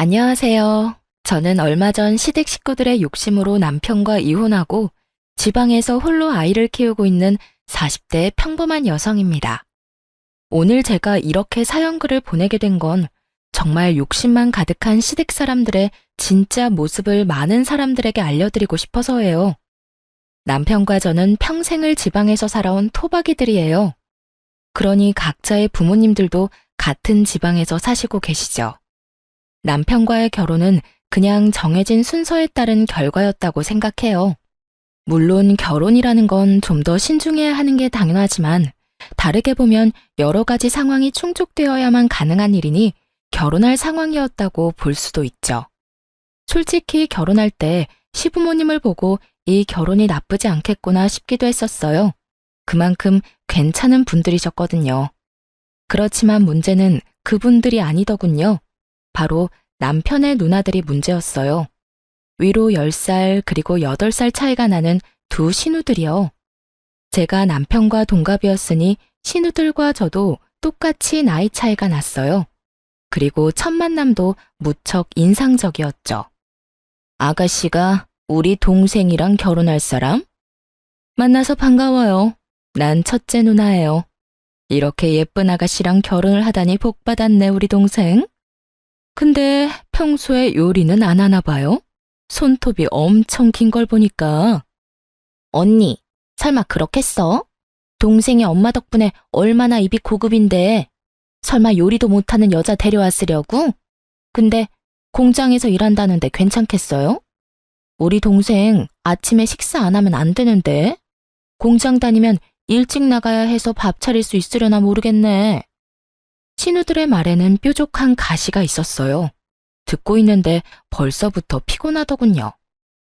안녕하세요. 저는 얼마 전 시댁 식구들의 욕심으로 남편과 이혼하고 지방에서 홀로 아이를 키우고 있는 40대 평범한 여성입니다. 오늘 제가 이렇게 사연글을 보내게 된 건 정말 욕심만 가득한 시댁 사람들의 진짜 모습을 많은 사람들에게 알려드리고 싶어서예요. 남편과 저는 평생을 지방에서 살아온 토박이들이에요. 그러니 각자의 부모님들도 같은 지방에서 사시고 계시죠. 남편과의 결혼은 그냥 정해진 순서에 따른 결과였다고 생각해요. 물론 결혼이라는 건 좀 더 신중해야 하는 게 당연하지만 다르게 보면 여러 가지 상황이 충족되어야만 가능한 일이니 결혼할 상황이었다고 볼 수도 있죠. 솔직히 결혼할 때 시부모님을 보고 이 결혼이 나쁘지 않겠구나 싶기도 했었어요. 그만큼 괜찮은 분들이셨거든요. 그렇지만 문제는 그분들이 아니더군요. 바로 남편의 누나들이 문제였어요. 위로 10살 그리고 8살 차이가 나는 두 신우들이요. 제가 남편과 동갑이었으니 신우들과 저도 똑같이 나이 차이가 났어요. 그리고 첫 만남도 무척 인상적이었죠. 아가씨가 우리 동생이랑 결혼할 사람? 만나서 반가워요. 난 첫째 누나예요. 이렇게 예쁜 아가씨랑 결혼을 하다니 복 받았네, 우리 동생. 근데 평소에 요리는 안 하나 봐요? 손톱이 엄청 긴 걸 보니까. 언니, 설마 그렇겠어? 동생이 엄마 덕분에 얼마나 입이 고급인데 설마 요리도 못하는 여자 데려왔으려고? 근데 공장에서 일한다는데 괜찮겠어요? 우리 동생 아침에 식사 안 하면 안 되는데 공장 다니면 일찍 나가야 해서 밥 차릴 수 있으려나 모르겠네. 신우들의 말에는 뾰족한 가시가 있었어요. 듣고 있는데 벌써부터 피곤하더군요.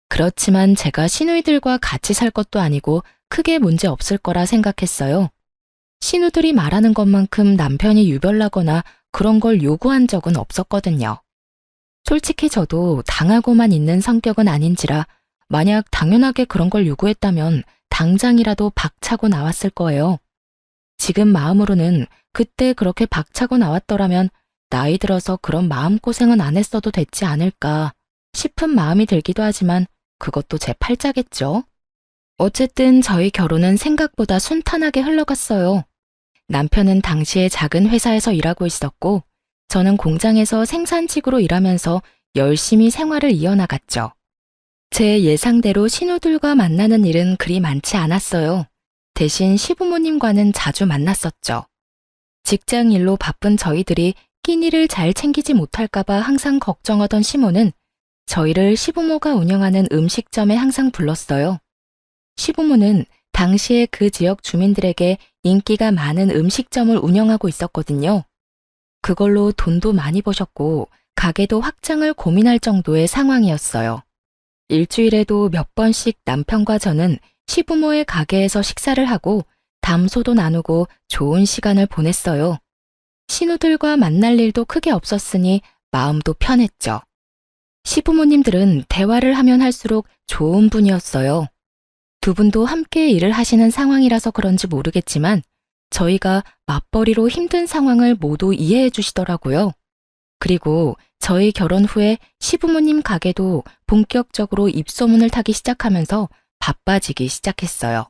그렇지만 제가 시누이들과 같이 살 것도 아니고 크게 문제 없을 거라 생각했어요. 시누들이 말하는 것만큼 남편이 유별나거나 그런 걸 요구한 적은 없었거든요. 솔직히 저도 당하고만 있는 성격은 아닌지라 만약 당연하게 그런 걸 요구했다면 당장이라도 박차고 나왔을 거예요. 지금 마음으로는 그때 그렇게 박차고 나왔더라면 나이 들어서 그런 마음고생은 안 했어도 됐지 않을까 싶은 마음이 들기도 하지만 그것도 제 팔자겠죠. 어쨌든 저희 결혼은 생각보다 순탄하게 흘러갔어요. 남편은 당시에 작은 회사에서 일하고 있었고 저는 공장에서 생산직으로 일하면서 열심히 생활을 이어나갔죠. 제 예상대로 신우들과 만나는 일은 그리 많지 않았어요. 대신 시부모님과는 자주 만났었죠. 직장 일로 바쁜 저희들이 끼니를 잘 챙기지 못할까봐 항상 걱정하던 시모는 저희를 시부모가 운영하는 음식점에 항상 불렀어요. 시부모는 당시에 그 지역 주민들에게 인기가 많은 음식점을 운영하고 있었거든요. 그걸로 돈도 많이 버셨고 가게도 확장을 고민할 정도의 상황이었어요. 일주일에도 몇 번씩 남편과 저는 시부모의 가게에서 식사를 하고 담소도 나누고 좋은 시간을 보냈어요. 신우들과 만날 일도 크게 없었으니 마음도 편했죠. 시부모님들은 대화를 하면 할수록 좋은 분이었어요. 두 분도 함께 일을 하시는 상황이라서 그런지 모르겠지만 저희가 맞벌이로 힘든 상황을 모두 이해해 주시더라고요. 그리고 저희 결혼 후에 시부모님 가게도 본격적으로 입소문을 타기 시작하면서 바빠지기 시작했어요.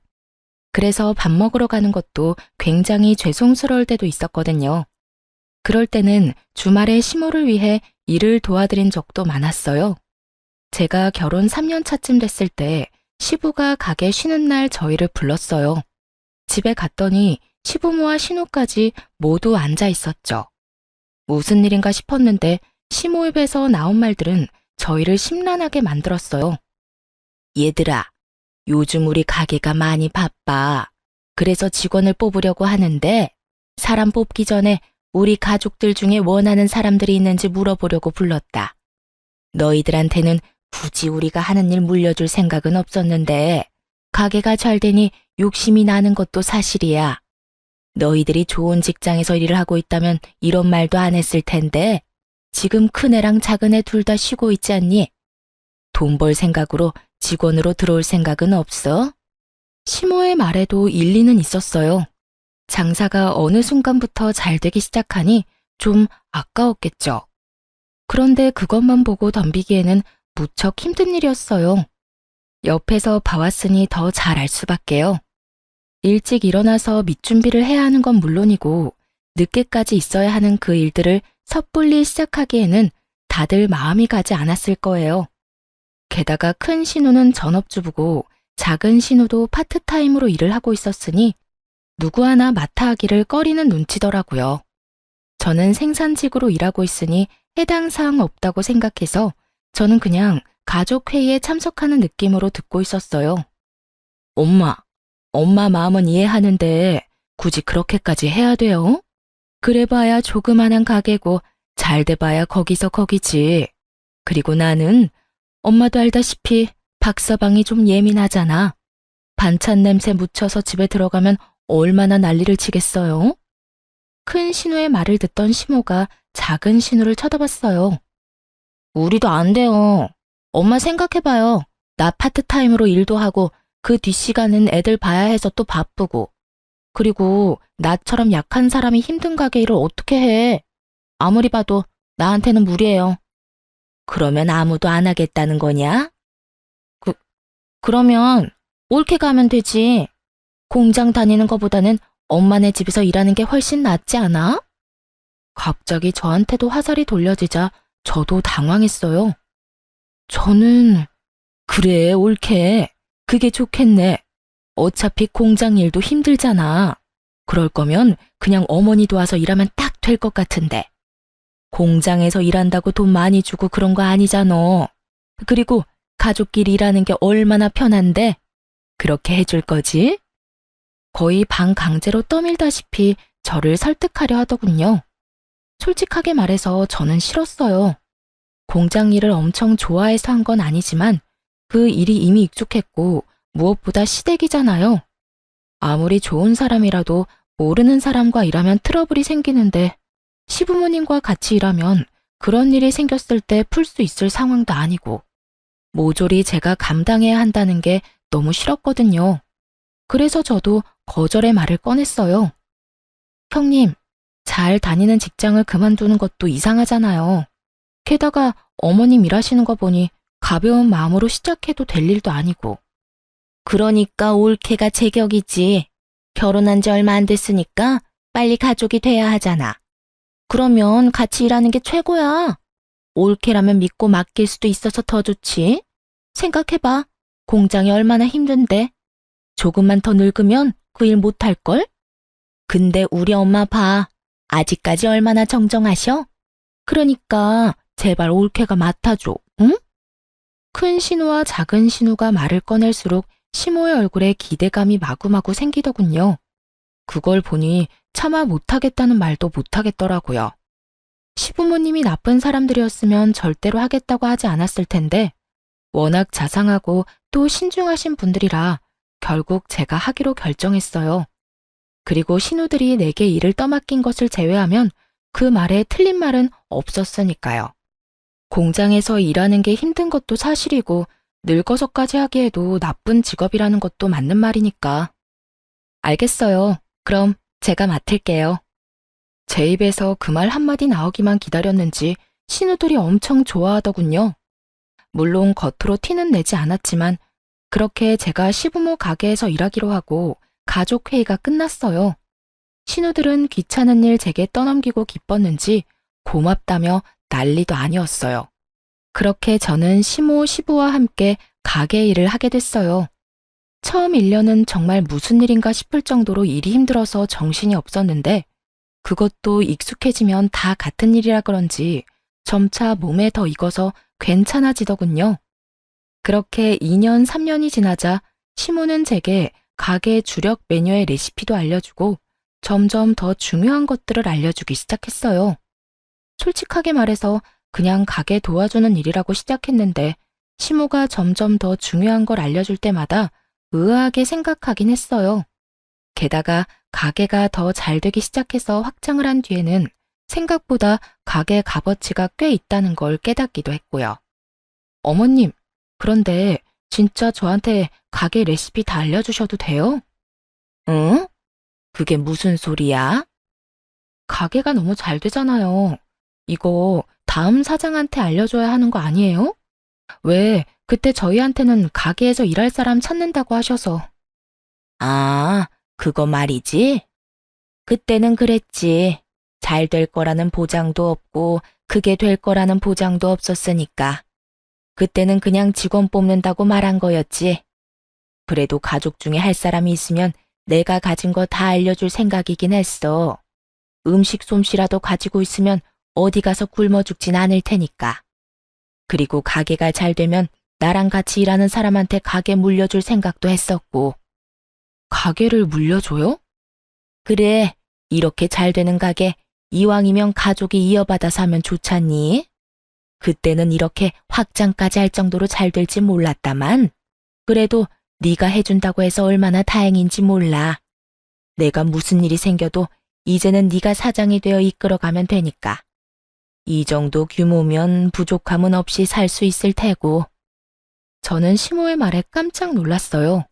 그래서 밥 먹으러 가는 것도 굉장히 죄송스러울 때도 있었거든요. 그럴 때는 주말에 시모를 위해 일을 도와드린 적도 많았어요. 제가 결혼 3년 차쯤 됐을 때 시부가 가게 쉬는 날 저희를 불렀어요. 집에 갔더니 시부모와 신우까지 모두 앉아 있었죠. 무슨 일인가 싶었는데 시모 입에서 나온 말들은 저희를 심란하게 만들었어요. 얘들아, 요즘 우리 가게가 많이 바빠. 그래서 직원을 뽑으려고 하는데 사람 뽑기 전에 우리 가족들 중에 원하는 사람들이 있는지 물어보려고 불렀다. 너희들한테는 굳이 우리가 하는 일 물려줄 생각은 없었는데 가게가 잘 되니 욕심이 나는 것도 사실이야. 너희들이 좋은 직장에서 일을 하고 있다면 이런 말도 안 했을 텐데 지금 큰애랑 작은애 둘 다 쉬고 있지 않니? 돈 벌 생각으로 직원으로 들어올 생각은 없어? 시모의 말에도 일리는 있었어요. 장사가 어느 순간부터 잘 되기 시작하니 좀 아까웠겠죠. 그런데 그것만 보고 덤비기에는 무척 힘든 일이었어요. 옆에서 봐왔으니 더 잘 알 수밖에요. 일찍 일어나서 밑준비를 해야 하는 건 물론이고 늦게까지 있어야 하는 그 일들을 섣불리 시작하기에는 다들 마음이 가지 않았을 거예요. 게다가 큰 신우는 전업주부고 작은 신우도 파트타임으로 일을 하고 있었으니 누구 하나 맡아 하기를 꺼리는 눈치더라고요. 저는 생산직으로 일하고 있으니 해당 사항 없다고 생각해서 저는 그냥 가족회의에 참석하는 느낌으로 듣고 있었어요. 엄마 마음은 이해하는데 굳이 그렇게까지 해야 돼요? 그래봐야 조그만한 가게고 잘 돼봐야 거기서 거기지. 그리고 나는 엄마도 알다시피 박서방이 좀 예민하잖아. 반찬 냄새 묻혀서 집에 들어가면 얼마나 난리를 치겠어요? 큰 신우의 말을 듣던 시모가 작은 신우를 쳐다봤어요. 우리도 안 돼요. 엄마 생각해봐요. 나 파트타임으로 일도 하고 그 뒷시간은 애들 봐야 해서 또 바쁘고. 그리고 나처럼 약한 사람이 힘든 가게 일을 어떻게 해? 아무리 봐도 나한테는 무리예요. 그러면 아무도 안 하겠다는 거냐? 그러면 옳게 가면 되지. 공장 다니는 것보다는 엄마네 집에서 일하는 게 훨씬 낫지 않아? 갑자기 저한테도 화살이 돌려지자 저도 당황했어요. 저는 그래, 옳게. 그게 좋겠네. 어차피 공장 일도 힘들잖아. 그럴 거면 그냥 어머니 도와서 일하면 딱 될 것 같은데. 공장에서 일한다고 돈 많이 주고 그런 거 아니잖아. 그리고 가족끼리 일하는 게 얼마나 편한데? 그렇게 해줄 거지? 거의 반강제로 떠밀다시피 저를 설득하려 하더군요. 솔직하게 말해서 저는 싫었어요. 공장 일을 엄청 좋아해서 한 건 아니지만 그 일이 이미 익숙했고 무엇보다 시댁이잖아요. 아무리 좋은 사람이라도 모르는 사람과 일하면 트러블이 생기는데 시부모님과 같이 일하면 그런 일이 생겼을 때 풀 수 있을 상황도 아니고 모조리 제가 감당해야 한다는 게 너무 싫었거든요. 그래서 저도 거절의 말을 꺼냈어요. 형님, 잘 다니는 직장을 그만두는 것도 이상하잖아요. 게다가 어머님 일하시는 거 보니 가벼운 마음으로 시작해도 될 일도 아니고. 그러니까 올케가 제격이지. 결혼한 지 얼마 안 됐으니까 빨리 가족이 돼야 하잖아. 그러면 같이 일하는 게 최고야. 올케라면 믿고 맡길 수도 있어서 더 좋지. 생각해봐. 공장이 얼마나 힘든데. 조금만 더 늙으면 그 일 못할걸? 근데 우리 엄마 봐. 아직까지 얼마나 정정하셔? 그러니까 제발 올케가 맡아줘, 응? 큰 신우와 작은 신우가 말을 꺼낼수록 시모의 얼굴에 기대감이 마구마구 생기더군요. 그걸 보니 차마 못하겠다는 말도 못하겠더라고요. 시부모님이 나쁜 사람들이었으면 절대로 하겠다고 하지 않았을 텐데 워낙 자상하고 또 신중하신 분들이라 결국 제가 하기로 결정했어요. 그리고 신우들이 내게 일을 떠맡긴 것을 제외하면 그 말에 틀린 말은 없었으니까요. 공장에서 일하는 게 힘든 것도 사실이고 늙어서까지 하기에도 나쁜 직업이라는 것도 맞는 말이니까. 알겠어요. 그럼 제가 맡을게요. 제 입에서 그 말 한마디 나오기만 기다렸는지 신우들이 엄청 좋아하더군요. 물론 겉으로 티는 내지 않았지만 그렇게 제가 시부모 가게에서 일하기로 하고 가족회의가 끝났어요. 신우들은 귀찮은 일 제게 떠넘기고 기뻤는지 고맙다며 난리도 아니었어요. 그렇게 저는 시모, 시부와 함께 가게 일을 하게 됐어요. 처음 1년은 정말 무슨 일인가 싶을 정도로 일이 힘들어서 정신이 없었는데 그것도 익숙해지면 다 같은 일이라 그런지 점차 몸에 더 익어서 괜찮아지더군요. 그렇게 2년, 3년이 지나자 시모는 제게 가게 주력 메뉴의 레시피도 알려주고 점점 더 중요한 것들을 알려주기 시작했어요. 솔직하게 말해서 그냥 가게 도와주는 일이라고 시작했는데 시모가 점점 더 중요한 걸 알려줄 때마다 의아하게 생각하긴 했어요. 게다가 가게가 더 잘 되기 시작해서 확장을 한 뒤에는 생각보다 가게 값어치가 꽤 있다는 걸 깨닫기도 했고요. 어머님, 그런데 진짜 저한테 가게 레시피 다 알려주셔도 돼요? 응? 그게 무슨 소리야? 가게가 너무 잘 되잖아요. 이거 다음 사장한테 알려줘야 하는 거 아니에요? 왜, 그때 저희한테는 가게에서 일할 사람 찾는다고 하셔서. 아, 그거 말이지? 그때는 그랬지. 잘 될 거라는 보장도 없고, 그게 될 거라는 보장도 없었으니까. 그때는 그냥 직원 뽑는다고 말한 거였지. 그래도 가족 중에 할 사람이 있으면 내가 가진 거 다 알려줄 생각이긴 했어. 음식 솜씨라도 가지고 있으면 어디 가서 굶어 죽진 않을 테니까. 그리고 가게가 잘 되면 나랑 같이 일하는 사람한테 가게 물려줄 생각도 했었고. 가게를 물려줘요? 그래, 이렇게 잘 되는 가게 이왕이면 가족이 이어받아 사면 좋잖니? 그때는 이렇게 확장까지 할 정도로 잘 될지 몰랐다만, 그래도 네가 해준다고 해서 얼마나 다행인지 몰라. 내가 무슨 일이 생겨도 이제는 네가 사장이 되어 이끌어가면 되니까. 이 정도 규모면 부족함은 없이 살 수 있을 테고. 저는 시모의 말에 깜짝 놀랐어요.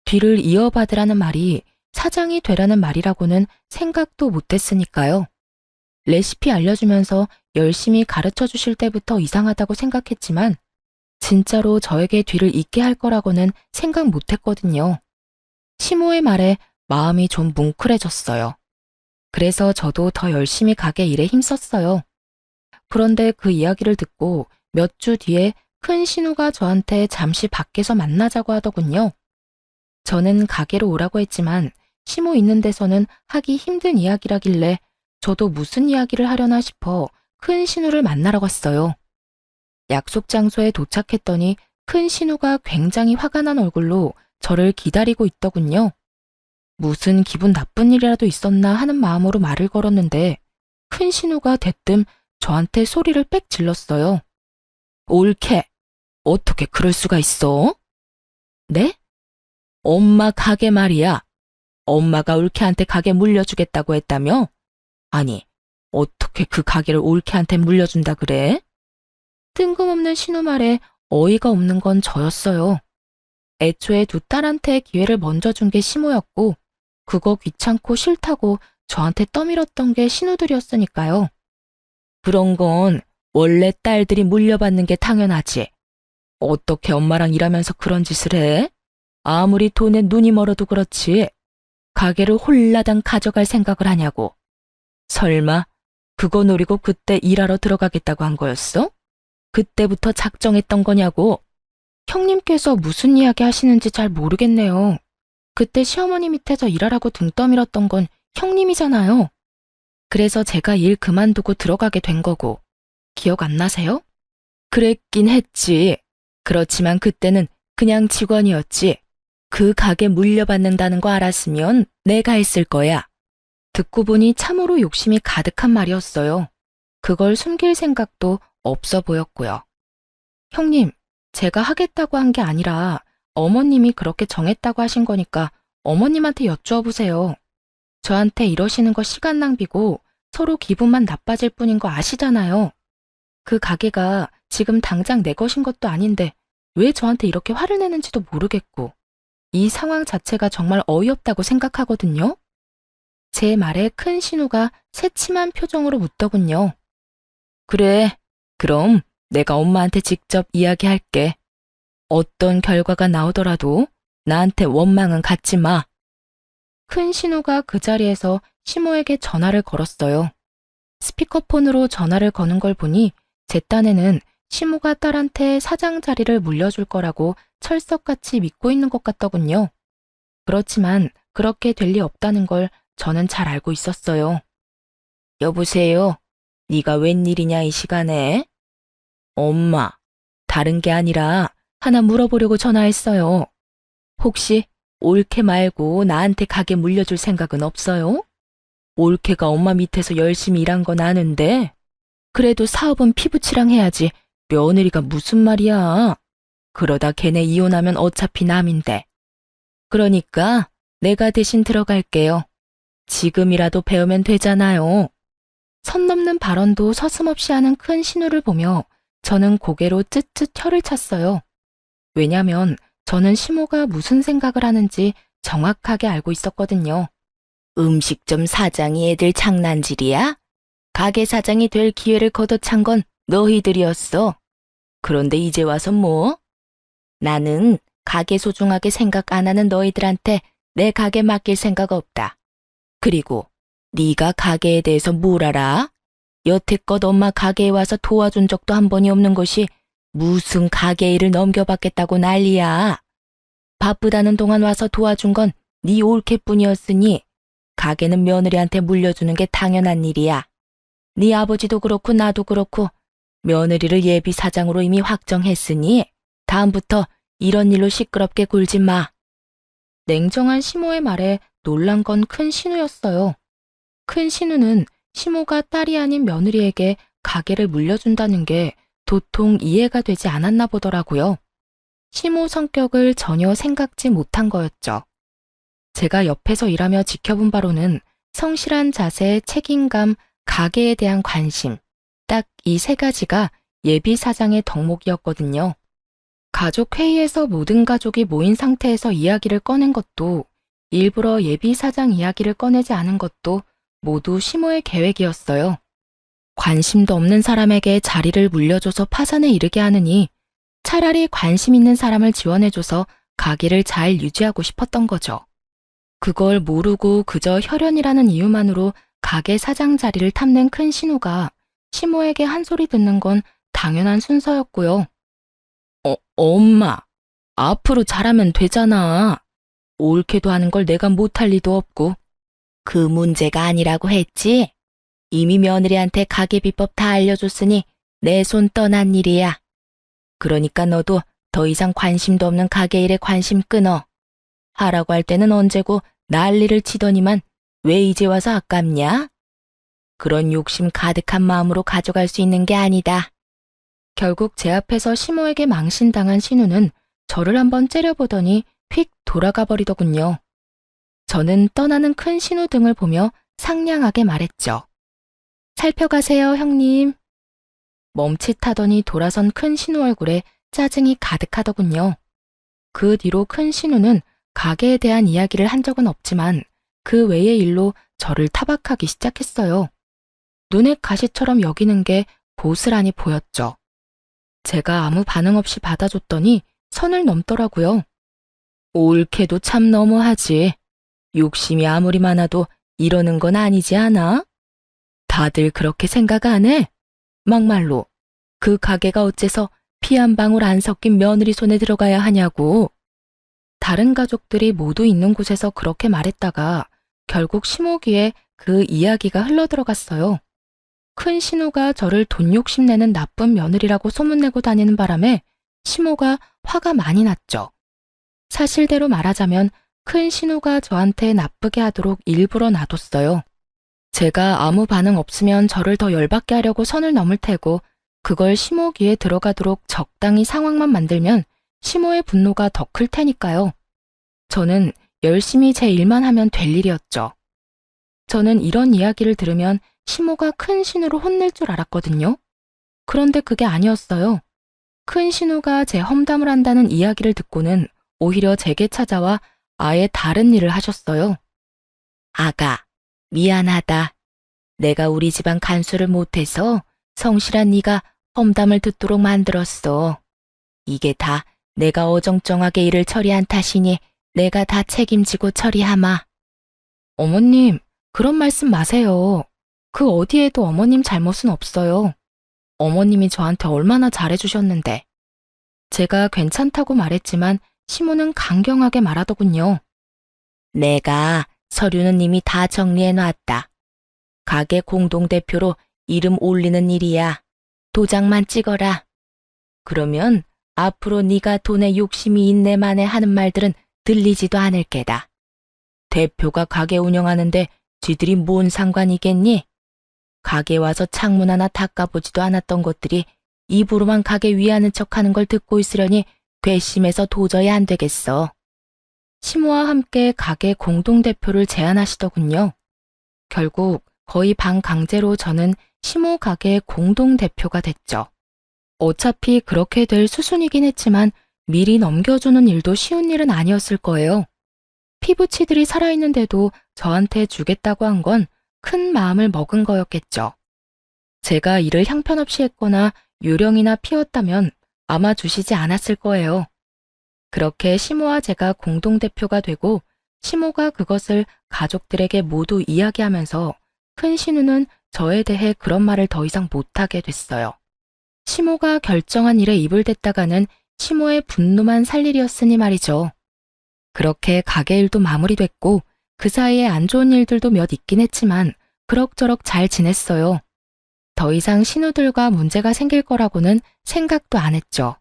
뒤를 이어받으라는 말이 사장이 되라는 말이라고는 생각도 못했으니까요. 레시피 알려주면서 열심히 가르쳐 주실 때부터 이상하다고 생각했지만 진짜로 저에게 뒤를 잇게 할 거라고는 생각 못했거든요. 시모의 말에 마음이 좀 뭉클해졌어요. 그래서 저도 더 열심히 가게 일에 힘썼어요. 그런데 그 이야기를 듣고 몇 주 뒤에 큰 신우가 저한테 잠시 밖에서 만나자고 하더군요. 저는 가게로 오라고 했지만 시모 있는 데서는 하기 힘든 이야기라길래 저도 무슨 이야기를 하려나 싶어 큰 신우를 만나러 갔어요. 약속 장소에 도착했더니 큰 신우가 굉장히 화가 난 얼굴로 저를 기다리고 있더군요. 무슨 기분 나쁜 일이라도 있었나 하는 마음으로 말을 걸었는데 큰 신우가 대뜸 저한테 소리를 빽 질렀어요. 옳게, 어떻게 그럴 수가 있어? 네? 엄마 가게 말이야. 엄마가 올케한테 가게 물려주겠다고 했다며? 아니, 어떻게 그 가게를 올케한테 물려준다 그래? 뜬금없는 신우 말에 어이가 없는 건 저였어요. 애초에 두 딸한테 기회를 먼저 준 게 시모였고 그거 귀찮고 싫다고 저한테 떠밀었던 게 신우들이었으니까요. 그런 건 원래 딸들이 물려받는 게 당연하지. 어떻게 엄마랑 일하면서 그런 짓을 해? 아무리 돈에 눈이 멀어도 그렇지. 가게를 홀라당 가져갈 생각을 하냐고. 설마 그거 노리고 그때 일하러 들어가겠다고 한 거였어? 그때부터 작정했던 거냐고. 형님께서 무슨 이야기 하시는지 잘 모르겠네요. 그때 시어머니 밑에서 일하라고 등 떠밀었던 건 형님이잖아요. 그래서 제가 일 그만두고 들어가게 된 거고. 기억 안 나세요? 그랬긴 했지. 그렇지만 그때는 그냥 직원이었지. 그 가게 물려받는다는 거 알았으면 내가 했을 거야. 듣고 보니 참으로 욕심이 가득한 말이었어요. 그걸 숨길 생각도 없어 보였고요. 형님, 제가 하겠다고 한 게 아니라 어머님이 그렇게 정했다고 하신 거니까 어머님한테 여쭈어보세요. 저한테 이러시는 거 시간 낭비고 서로 기분만 나빠질 뿐인 거 아시잖아요. 그 가게가 지금 당장 내 것인 것도 아닌데 왜 저한테 이렇게 화를 내는지도 모르겠고 이 상황 자체가 정말 어이없다고 생각하거든요. 제 말에 큰 신우가 새침한 표정으로 묻더군요. 그래, 그럼 내가 엄마한테 직접 이야기할게. 어떤 결과가 나오더라도 나한테 원망은 갖지 마. 큰 신우가 그 자리에서 시모에게 전화를 걸었어요. 스피커폰으로 전화를 거는 걸 보니 제 딴에는 시모가 딸한테 사장 자리를 물려줄 거라고 철석같이 믿고 있는 것 같더군요. 그렇지만 그렇게 될 리 없다는 걸 저는 잘 알고 있었어요. 여보세요? 네가 웬일이냐 이 시간에? 엄마, 다른 게 아니라 하나 물어보려고 전화했어요. 혹시 올케 말고 나한테 가게 물려줄 생각은 없어요? 올케가 엄마 밑에서 열심히 일한 건 아는데 그래도 사업은 피부치랑 해야지 며느리가 무슨 말이야. 그러다 걔네 이혼하면 어차피 남인데. 그러니까 내가 대신 들어갈게요. 지금이라도 배우면 되잖아요. 선 넘는 발언도 서슴없이 하는 큰 신우를 보며 저는 고개로 쯧쯧 혀를 찼어요. 왜냐면 저는 시모가 무슨 생각을 하는지 정확하게 알고 있었거든요. 음식점 사장이 애들 장난질이야? 가게 사장이 될 기회를 걷어찬 건 너희들이었어. 그런데 이제 와서 뭐? 나는 가게 소중하게 생각 안 하는 너희들한테 내 가게 맡길 생각 없다. 그리고 네가 가게에 대해서 뭘 알아? 여태껏 엄마 가게에 와서 도와준 적도 한 번이 없는 것이 무슨 가게 일을 넘겨받겠다고 난리야. 바쁘다는 동안 와서 도와준 건 네 올케뿐이었으니 가게는 며느리한테 물려주는 게 당연한 일이야. 네 아버지도 그렇고 나도 그렇고 며느리를 예비 사장으로 이미 확정했으니 다음부터 이런 일로 시끄럽게 굴지 마. 냉정한 시모의 말에 놀란 건 큰 신우였어요. 큰 신우는 시모가 딸이 아닌 며느리에게 가게를 물려준다는 게 도통 이해가 되지 않았나 보더라고요. 시모 성격을 전혀 생각지 못한 거였죠. 제가 옆에서 일하며 지켜본 바로는 성실한 자세, 책임감, 가게에 대한 관심, 딱 이 세 가지가 예비 사장의 덕목이었거든요. 가족 회의에서 모든 가족이 모인 상태에서 이야기를 꺼낸 것도, 일부러 예비 사장 이야기를 꺼내지 않은 것도 모두 시모의 계획이었어요. 관심도 없는 사람에게 자리를 물려줘서 파산에 이르게 하느니 차라리 관심 있는 사람을 지원해줘서 가게를 잘 유지하고 싶었던 거죠. 그걸 모르고 그저 혈연이라는 이유만으로 가게 사장 자리를 탐낸 큰 신우가 시모에게 한 소리 듣는 건 당연한 순서였고요. 엄마, 앞으로 잘하면 되잖아. 옳게도 하는 걸 내가 못할 리도 없고. 그 문제가 아니라고 했지? 이미 며느리한테 가게 비법 다 알려줬으니 내 손 떠난 일이야. 그러니까 너도 더 이상 관심도 없는 가게 일에 관심 끊어. 하라고 할 때는 언제고 난리를 치더니만 왜 이제 와서 아깝냐? 그런 욕심 가득한 마음으로 가져갈 수 있는 게 아니다. 결국 제 앞에서 시모에게 망신당한 신우는 저를 한번 째려보더니 휙 돌아가 버리더군요. 저는 떠나는 큰 신우 등을 보며 상냥하게 말했죠. 살펴가세요, 형님. 멈칫하더니 돌아선 큰 신우 얼굴에 짜증이 가득하더군요. 그 뒤로 큰 신우는 가게에 대한 이야기를 한 적은 없지만 그 외의 일로 저를 타박하기 시작했어요. 눈에 가시처럼 여기는 게 고스란히 보였죠. 제가 아무 반응 없이 받아줬더니 선을 넘더라고요. 옳게도 참 너무하지. 욕심이 아무리 많아도 이러는 건 아니지 않아? 다들 그렇게 생각 안 해? 막말로 그 가게가 어째서 피 한 방울 안 섞인 며느리 손에 들어가야 하냐고. 다른 가족들이 모두 있는 곳에서 그렇게 말했다가 결국 시모 귀에 그 이야기가 흘러들어갔어요. 큰 신우가 저를 돈 욕심내는 나쁜 며느리라고 소문내고 다니는 바람에 시모가 화가 많이 났죠. 사실대로 말하자면 큰 신우가 저한테 나쁘게 하도록 일부러 놔뒀어요. 제가 아무 반응 없으면 저를 더 열받게 하려고 선을 넘을 테고 그걸 시모 귀에 들어가도록 적당히 상황만 만들면 시모의 분노가 더 클 테니까요. 저는 열심히 제 일만 하면 될 일이었죠. 저는 이런 이야기를 들으면 시모가 큰 신우로 혼낼 줄 알았거든요. 그런데 그게 아니었어요. 큰 신우가 제 험담을 한다는 이야기를 듣고는 오히려 제게 찾아와 아예 다른 일을 하셨어요. 아가, 미안하다. 내가 우리 집안 간수를 못해서 성실한 네가 험담을 듣도록 만들었어. 이게 다 내가 어정쩡하게 일을 처리한 탓이니 내가 다 책임지고 처리하마. 어머님, 그런 말씀 마세요. 그 어디에도 어머님 잘못은 없어요. 어머님이 저한테 얼마나 잘해주셨는데. 제가 괜찮다고 말했지만 시모는 강경하게 말하더군요. 내가 서류는 이미 다 정리해놨다. 가게 공동대표로 이름 올리는 일이야. 도장만 찍어라. 그러면 앞으로 네가 돈에 욕심이 있네만에 하는 말들은 들리지도 않을 게다. 대표가 가게 운영하는데 쥐들이 뭔 상관이겠니? 가게 와서 창문 하나 닦아보지도 않았던 것들이 입으로만 가게 위하는 척하는 걸 듣고 있으려니 괘씸해서 도저히 안 되겠어. 시모와 함께 가게 공동대표를 제안하시더군요. 결국 거의 반강제로 저는 시모 가게 공동대표가 됐죠. 어차피 그렇게 될 수순이긴 했지만 미리 넘겨주는 일도 쉬운 일은 아니었을 거예요. 피부치들이 살아있는데도 저한테 주겠다고 한 건 큰 마음을 먹은 거였겠죠. 제가 일을 형편없이 했거나 요령이나 피웠다면 아마 주시지 않았을 거예요. 그렇게 시모와 제가 공동대표가 되고 시모가 그것을 가족들에게 모두 이야기하면서 큰 신우는 저에 대해 그런 말을 더 이상 못하게 됐어요. 시모가 결정한 일에 입을 댔다가는 시모의 분노만 살 일이었으니 말이죠. 그렇게 가게 일도 마무리됐고 그 사이에 안 좋은 일들도 몇 있긴 했지만 그럭저럭 잘 지냈어요. 더 이상 신우들과 문제가 생길 거라고는 생각도 안 했죠.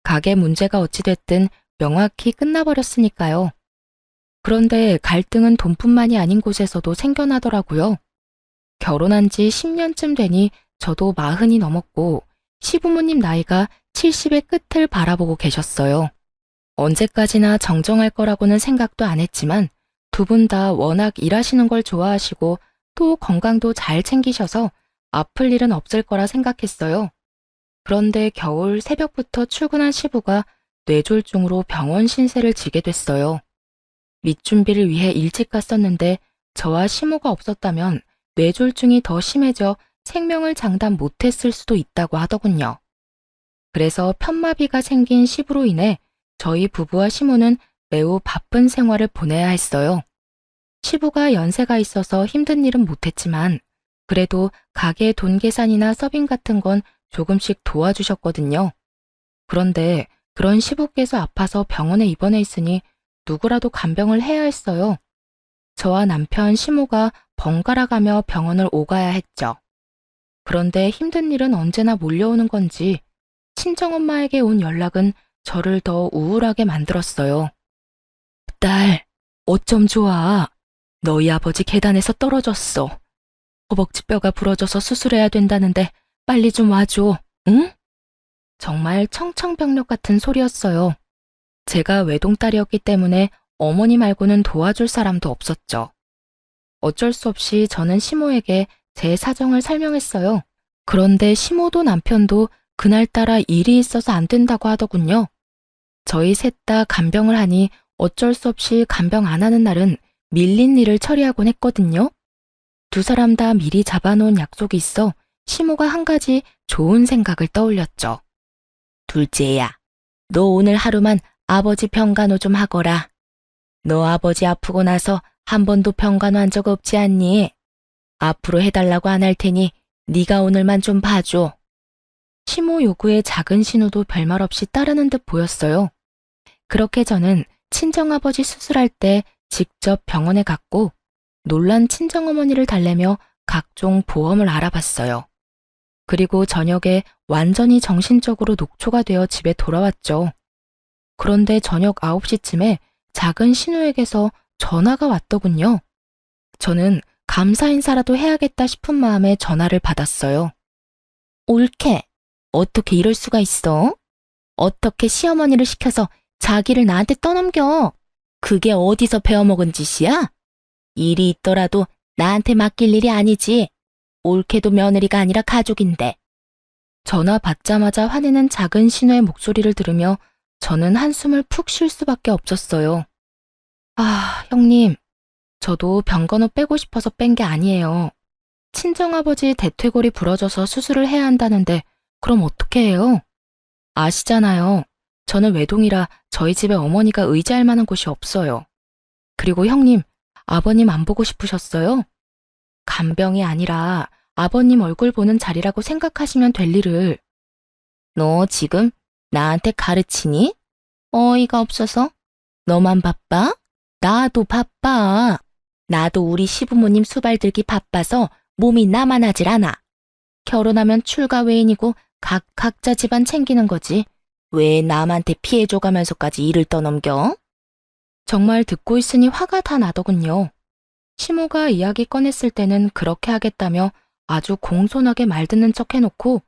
가게 문제가 어찌됐든 명확히 끝나버렸으니까요. 그런데 갈등은 돈뿐만이 아닌 곳에서도 생겨나더라고요. 결혼한 지 10년쯤 되니 저도 40이 넘었고 시부모님 나이가 70의 끝을 바라보고 계셨어요. 언제까지나 정정할 거라고는 생각도 안 했지만 두 분 다 워낙 일하시는 걸 좋아하시고 또 건강도 잘 챙기셔서 아플 일은 없을 거라 생각했어요. 그런데 겨울 새벽부터 출근한 시부가 뇌졸중으로 병원 신세를 지게 됐어요. 밑준비를 위해 일찍 갔었는데 저와 시모가 없었다면 뇌졸중이 더 심해져 생명을 장담 못했을 수도 있다고 하더군요. 그래서 편마비가 생긴 시부로 인해 저희 부부와 시모는 매우 바쁜 생활을 보내야 했어요. 시부가 연세가 있어서 힘든 일은 못했지만 그래도 가게 돈 계산이나 서빙 같은 건 조금씩 도와주셨거든요. 그런데 그런 시부께서 아파서 병원에 입원해 있으니 누구라도 간병을 해야 했어요. 저와 남편 시모가 번갈아 가며 병원을 오가야 했죠. 그런데 힘든 일은 언제나 몰려오는 건지 친정엄마에게 온 연락은 저를 더 우울하게 만들었어요. 딸, 어쩜 좋아. 너희 아버지 계단에서 떨어졌어. 허벅지 뼈가 부러져서 수술해야 된다는데 빨리 좀 와줘, 응? 정말 청청병력 같은 소리였어요. 제가 외동딸이었기 때문에 어머니 말고는 도와줄 사람도 없었죠. 어쩔 수 없이 저는 시모에게 제 사정을 설명했어요. 그런데 시모도 남편도 그날따라 일이 있어서 안 된다고 하더군요. 저희 셋 다 간병을 하니 어쩔 수 없이 간병 안 하는 날은 밀린 일을 처리하곤 했거든요. 두 사람 다 미리 잡아놓은 약속이 있어 시모가 한 가지 좋은 생각을 떠올렸죠. 둘째야, 너 오늘 하루만 아버지 병간호 좀 하거라. 너 아버지 아프고 나서 한 번도 병간호 한 적 없지 않니? 앞으로 해달라고 안 할 테니 네가 오늘만 좀 봐줘. 시모 요구에 작은 신우도 별말 없이 따르는 듯 보였어요. 그렇게 저는 친정아버지 수술할 때 직접 병원에 갔고 놀란 친정어머니를 달래며 각종 보험을 알아봤어요. 그리고 저녁에 완전히 정신적으로 녹초가 되어 집에 돌아왔죠. 그런데 저녁 9시쯤에 작은 신우에게서 전화가 왔더군요. 저는 감사 인사라도 해야겠다 싶은 마음에 전화를 받았어요. 옳게, 어떻게 이럴 수가 있어? 어떻게 시어머니를 시켜서 자기를 나한테 떠넘겨? 그게 어디서 배워먹은 짓이야? 일이 있더라도 나한테 맡길 일이 아니지. 옳게도 며느리가 아니라 가족인데. 전화 받자마자 화내는 작은 신우의 목소리를 들으며 저는 한숨을 푹 쉴 수밖에 없었어요. 아, 형님, 저도 병간호 빼고 싶어서 뺀 게 아니에요. 친정아버지 대퇴골이 부러져서 수술을 해야 한다는데 그럼 어떻게 해요? 아시잖아요. 저는 외동이라 저희 집에 어머니가 의지할 만한 곳이 없어요. 그리고 형님, 아버님 안 보고 싶으셨어요? 간병이 아니라 아버님 얼굴 보는 자리라고 생각하시면 될 일을. 너 지금 나한테 가르치니? 어이가 없어서? 너만 바빠? 나도 바빠. 나도 우리 시부모님 수발 들기 바빠서 몸이 나만하질 않아. 결혼하면 출가 외인이고 각자 집안 챙기는 거지. 왜 남한테 피해 줘가면서까지 일을 떠넘겨? 정말 듣고 있으니 화가 다 나더군요. 시모가 이야기 꺼냈을 때는 그렇게 하겠다며 아주 공손하게 말 듣는 척 해놓고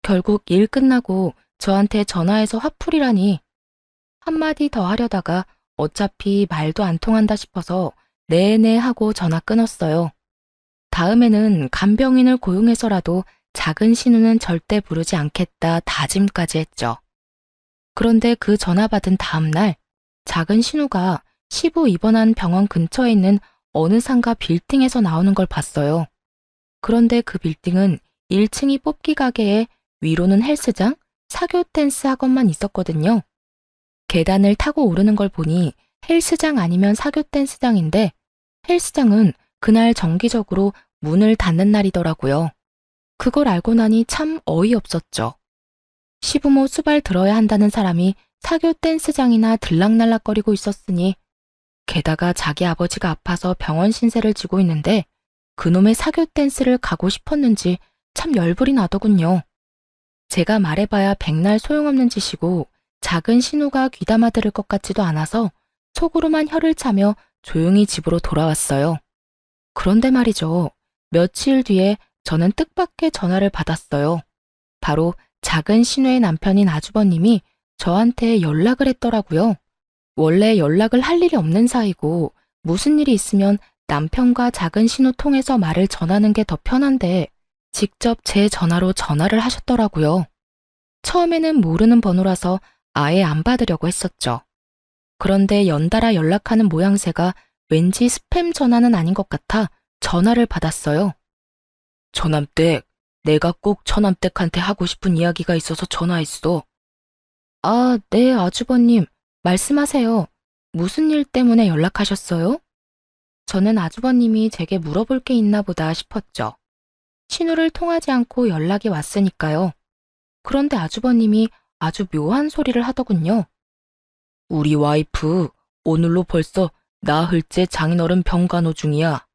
결국 일 끝나고 저한테 전화해서 화풀이라니. 한마디 더 하려다가 어차피 말도 안 통한다 싶어서 네네 하고 전화 끊었어요. 다음에는 간병인을 고용해서라도 작은 신우는 절대 부르지 않겠다 다짐까지 했죠. 그런데 그 전화 받은 다음 날 작은 신우가 시부 입원한 병원 근처에 있는 어느 상가 빌딩에서 나오는 걸 봤어요. 그런데 그 빌딩은 1층이 뽑기 가게에 위로는 헬스장, 사교 댄스 학원만 있었거든요. 계단을 타고 오르는 걸 보니 헬스장 아니면 사교 댄스장인데 헬스장은 그날 정기적으로 문을 닫는 날이더라고요. 그걸 알고 나니 참 어이없었죠. 시부모 수발 들어야 한다는 사람이 사교 댄스장이나 들락날락거리고 있었으니 게다가 자기 아버지가 아파서 병원 신세를 지고 있는데 그놈의 사교 댄스를 가고 싶었는지 참 열불이 나더군요. 제가 말해봐야 백날 소용없는 짓이고 작은 신우가 귀담아 들을 것 같지도 않아서 속으로만 혀를 차며 조용히 집으로 돌아왔어요. 그런데 말이죠. 며칠 뒤에 저는 뜻밖의 전화를 받았어요. 바로 작은 신우의 남편인 아주버님이 저한테 연락을 했더라고요. 원래 연락을 할 일이 없는 사이고 무슨 일이 있으면 남편과 작은 신우 통해서 말을 전하는 게 더 편한데 직접 제 전화로 전화를 하셨더라고요. 처음에는 모르는 번호라서 아예 안 받으려고 했었죠. 그런데 연달아 연락하는 모양새가 왠지 스팸 전화는 아닌 것 같아 전화를 받았어요. 처남댁, 내가 꼭 처남댁한테 하고 싶은 이야기가 있어서 전화했어. 아, 네, 아주버님. 말씀하세요. 무슨 일 때문에 연락하셨어요? 저는 아주버님이 제게 물어볼 게 있나 보다 싶었죠. 신우를 통하지 않고 연락이 왔으니까요. 그런데 아주버님이 아주 묘한 소리를 하더군요. 우리 와이프 오늘로 벌써 나흘째 장인어른 병간호 중이야.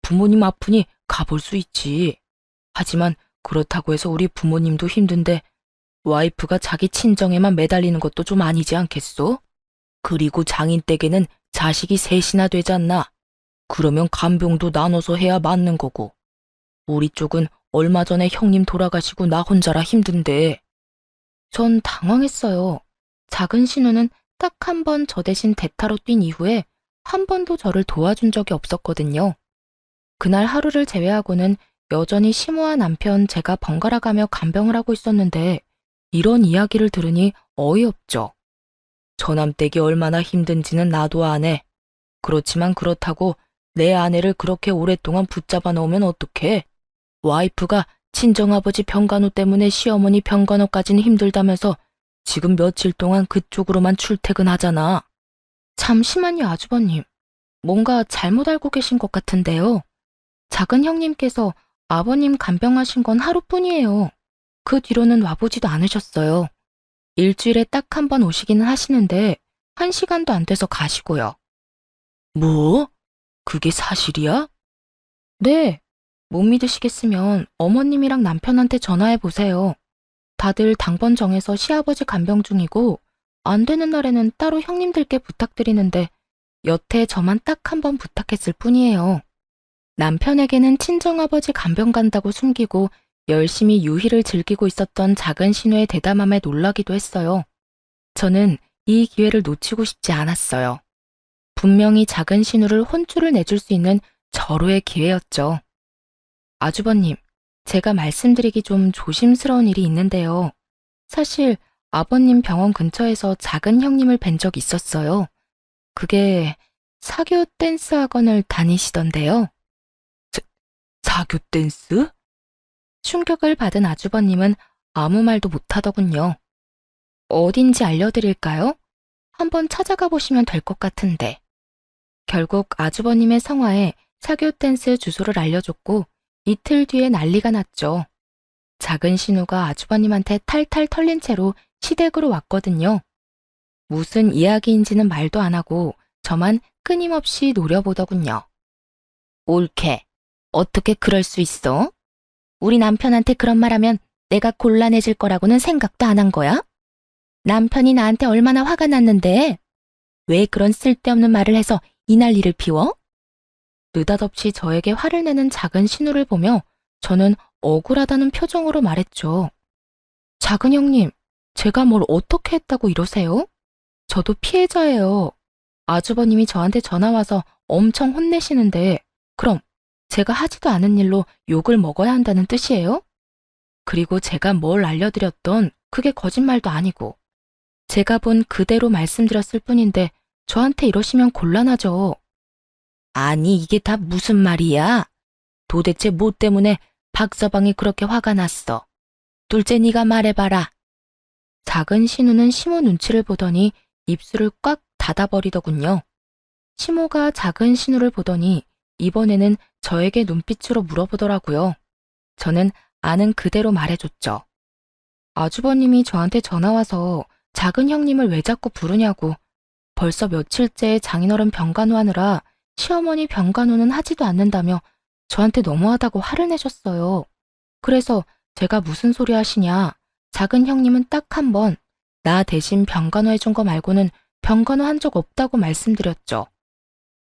부모님 아프니 가볼 수 있지. 하지만 그렇다고 해서 우리 부모님도 힘든데 와이프가 자기 친정에만 매달리는 것도 좀 아니지 않겠소? 그리고 장인 댁에는 자식이 셋이나 되잖나. 그러면 간병도 나눠서 해야 맞는 거고. 우리 쪽은 얼마 전에 형님 돌아가시고 나 혼자라 힘든데. 전 당황했어요. 작은 신우는 딱 한 번 저 대신 대타로 뛴 이후에 한 번도 저를 도와준 적이 없었거든요. 그날 하루를 제외하고는 여전히 시모와 남편 제가 번갈아가며 간병을 하고 있었는데 이런 이야기를 들으니 어이없죠. 처남댁이 얼마나 힘든지는 나도 아네. 그렇지만 그렇다고 내 아내를 그렇게 오랫동안 붙잡아 놓으면 어떡해? 와이프가 친정아버지 병간호 때문에 시어머니 병간호까지는 힘들다면서 지금 며칠 동안 그쪽으로만 출퇴근하잖아. 잠시만요, 아주버님. 뭔가 잘못 알고 계신 것 같은데요. 작은 형님께서 아버님 간병하신 건 하루뿐이에요. 그 뒤로는 와보지도 않으셨어요. 일주일에 딱 한 번 오시기는 하시는데 1시간도 안 돼서 가시고요. 뭐? 그게 사실이야? 네. 못 믿으시겠으면 어머님이랑 남편한테 전화해 보세요. 다들 당번 정해서 시아버지 간병 중이고 안 되는 날에는 따로 형님들께 부탁드리는데 여태 저만 딱 한 번 부탁했을 뿐이에요. 남편에게는 친정아버지 간병 간다고 숨기고 열심히 유희를 즐기고 있었던 작은 신우의 대담함에 놀라기도 했어요. 저는 이 기회를 놓치고 싶지 않았어요. 분명히 작은 신우를 혼쭐을 내줄 수 있는 절호의 기회였죠. 아주버님, 제가 말씀드리기 좀 조심스러운 일이 있는데요. 사실 아버님 병원 근처에서 작은 형님을 뵌 적 있었어요. 그게 사교 댄스 학원을 다니시던데요. 사교 댄스? 충격을 받은 아주버님은 아무 말도 못하더군요. 어딘지 알려드릴까요? 한번 찾아가 보시면 될 것 같은데. 결국 아주버님의 성화에 사교 댄스 주소를 알려줬고 이틀 뒤에 난리가 났죠. 작은 신우가 아주버님한테 탈탈 털린 채로 시댁으로 왔거든요. 무슨 이야기인지는 말도 안 하고 저만 끊임없이 노려보더군요. 옳게. 어떻게 그럴 수 있어? 우리 남편한테 그런 말하면 내가 곤란해질 거라고는 생각도 안 한 거야? 남편이 나한테 얼마나 화가 났는데 왜 그런 쓸데없는 말을 해서 이 난리를 피워? 느닷없이 저에게 화를 내는 작은 신우를 보며 저는 억울하다는 표정으로 말했죠. 작은 형님, 제가 뭘 어떻게 했다고 이러세요? 저도 피해자예요. 아주버님이 저한테 전화와서 엄청 혼내시는데 그럼 제가 하지도 않은 일로 욕을 먹어야 한다는 뜻이에요? 그리고 제가 뭘 알려드렸던 그게 거짓말도 아니고 제가 본 그대로 말씀드렸을 뿐인데 저한테 이러시면 곤란하죠. 아니 이게 다 무슨 말이야? 도대체 뭐 때문에 박서방이 그렇게 화가 났어? 둘째 네가 말해봐라. 작은 신우는 시모 눈치를 보더니 입술을 꽉 닫아버리더군요. 시모가 작은 신우를 보더니 이번에는 저에게 눈빛으로 물어보더라고요. 저는 아는 그대로 말해줬죠. 아주버님이 저한테 전화와서 작은 형님을 왜 자꾸 부르냐고. 벌써 며칠째 장인어른 병간호 하느라 시어머니 병간호는 하지도 않는다며 저한테 너무하다고 화를 내셨어요. 그래서 제가 무슨 소리 하시냐. 작은 형님은 딱 한 번 나 대신 병간호 해준 거 말고는 병간호 한 적 없다고 말씀드렸죠.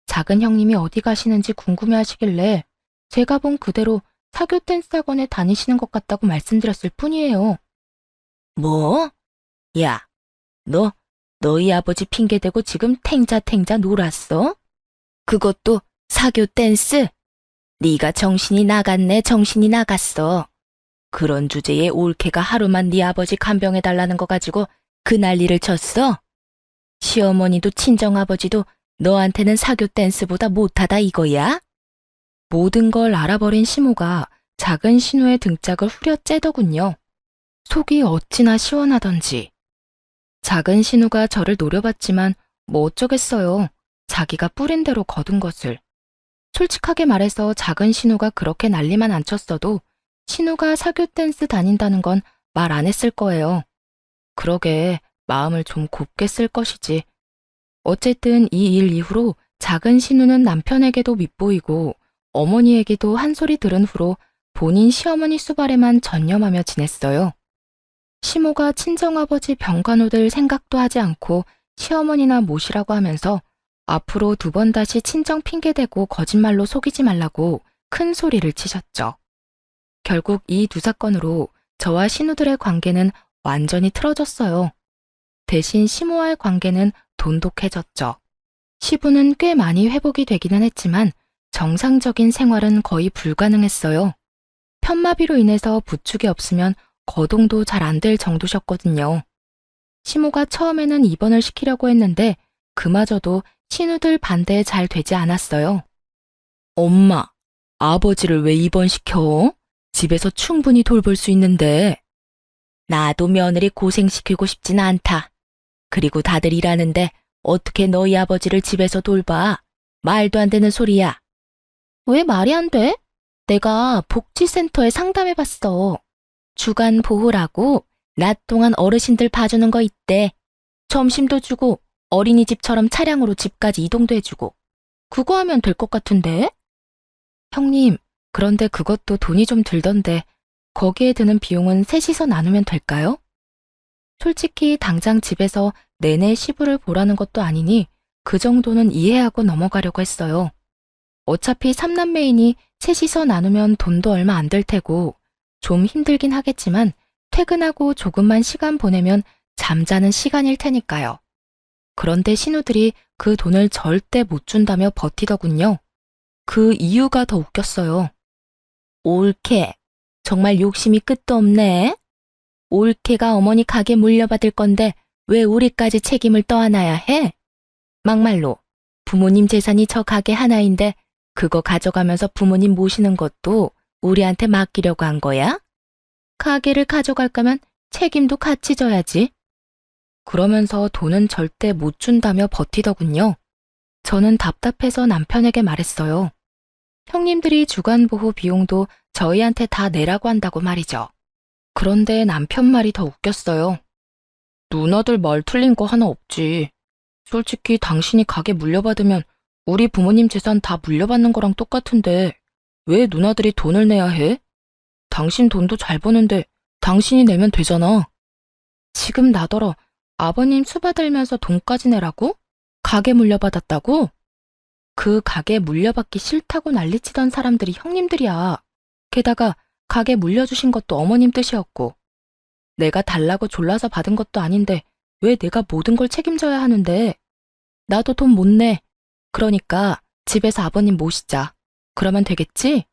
작은 형님이 어디 가시는지 궁금해 하시길래 제가 본 그대로 사교 댄스 학원에 다니시는 것 같다고 말씀드렸을 뿐이에요. 뭐? 야, 너희 아버지 핑계대고 지금 탱자탱자 놀았어? 그것도 사교 댄스? 네가 정신이 나갔네, 정신이 나갔어. 그런 주제에 올케가 하루만 네 아버지 간병해달라는 거 가지고 그 난리를 쳤어? 시어머니도 친정아버지도 너한테는 사교 댄스보다 못하다 이거야? 모든 걸 알아버린 시모가 작은 신우의 등짝을 후려 째더군요. 속이 어찌나 시원하던지. 작은 신우가 저를 노려봤지만 뭐 어쩌겠어요. 자기가 뿌린 대로 거둔 것을. 솔직하게 말해서 작은 신우가 그렇게 난리만 안 쳤어도 신우가 사교 댄스 다닌다는 건 말 안 했을 거예요. 그러게 마음을 좀 곱게 쓸 것이지. 어쨌든 이 일 이후로 작은 신우는 남편에게도 밉보이고 어머니에게도 한 소리 들은 후로 본인 시어머니 수발에만 전념하며 지냈어요. 시모가 친정아버지 병간호 될 생각도 하지 않고 시어머니나 모시라고 하면서 앞으로 2번 다시 친정 핑계대고 거짓말로 속이지 말라고 큰 소리를 치셨죠. 결국 이 2사건으로 저와 신우들의 관계는 완전히 틀어졌어요. 대신 시모와의 관계는 돈독해졌죠. 시부는 꽤 많이 회복이 되기는 했지만 정상적인 생활은 거의 불가능했어요. 편마비로 인해서 부축이 없으면 거동도 잘 안 될 정도셨거든요. 시모가 처음에는 입원을 시키려고 했는데 그마저도 신우들 반대에 잘 되지 않았어요. 엄마, 아버지를 왜 입원시켜? 집에서 충분히 돌볼 수 있는데. 나도 며느리 고생시키고 싶진 않다. 그리고 다들 일하는데 어떻게 너희 아버지를 집에서 돌봐? 말도 안 되는 소리야. 왜 말이 안 돼? 내가 복지센터에 상담해봤어. 주간 보호라고 낮 동안 어르신들 봐주는 거 있대. 점심도 주고 어린이집처럼 차량으로 집까지 이동도 해주고. 그거 하면 될 것 같은데? 형님, 그런데 그것도 돈이 좀 들던데 거기에 드는 비용은 셋이서 나누면 될까요? 솔직히 당장 집에서 내내 시부를 보라는 것도 아니니 그 정도는 이해하고 넘어가려고 했어요. 어차피 3남매이니 셋이서 나누면 돈도 얼마 안 될 테고 좀 힘들긴 하겠지만 퇴근하고 조금만 시간 보내면 잠자는 시간일 테니까요. 그런데 신우들이 그 돈을 절대 못 준다며 버티더군요. 그 이유가 더 웃겼어요. 올케, 정말 욕심이 끝도 없네. 올케가 어머니 가게 물려받을 건데 왜 우리까지 책임을 떠안아야 해? 막말로 부모님 재산이 저 가게 하나인데 그거 가져가면서 부모님 모시는 것도 우리한테 맡기려고 한 거야? 가게를 가져갈 거면 책임도 같이 져야지. 그러면서 돈은 절대 못 준다며 버티더군요. 저는 답답해서 남편에게 말했어요. 형님들이 주간보호 비용도 저희한테 다 내라고 한다고 말이죠. 그런데 남편 말이 더 웃겼어요. 누나들 말 틀린 거 하나 없지. 솔직히 당신이 가게 물려받으면 우리 부모님 재산 다 물려받는 거랑 똑같은데 왜 누나들이 돈을 내야 해? 당신 돈도 잘 버는데 당신이 내면 되잖아. 지금 나더러 아버님 수받으면서 돈까지 내라고? 가게 물려받았다고? 그 가게 물려받기 싫다고 난리치던 사람들이 형님들이야. 게다가 가게 물려주신 것도 어머님 뜻이었고 내가 달라고 졸라서 받은 것도 아닌데 왜 내가 모든 걸 책임져야 하는데. 나도 돈 못 내. 그러니까 집에서 아버님 모시자. 그러면 되겠지?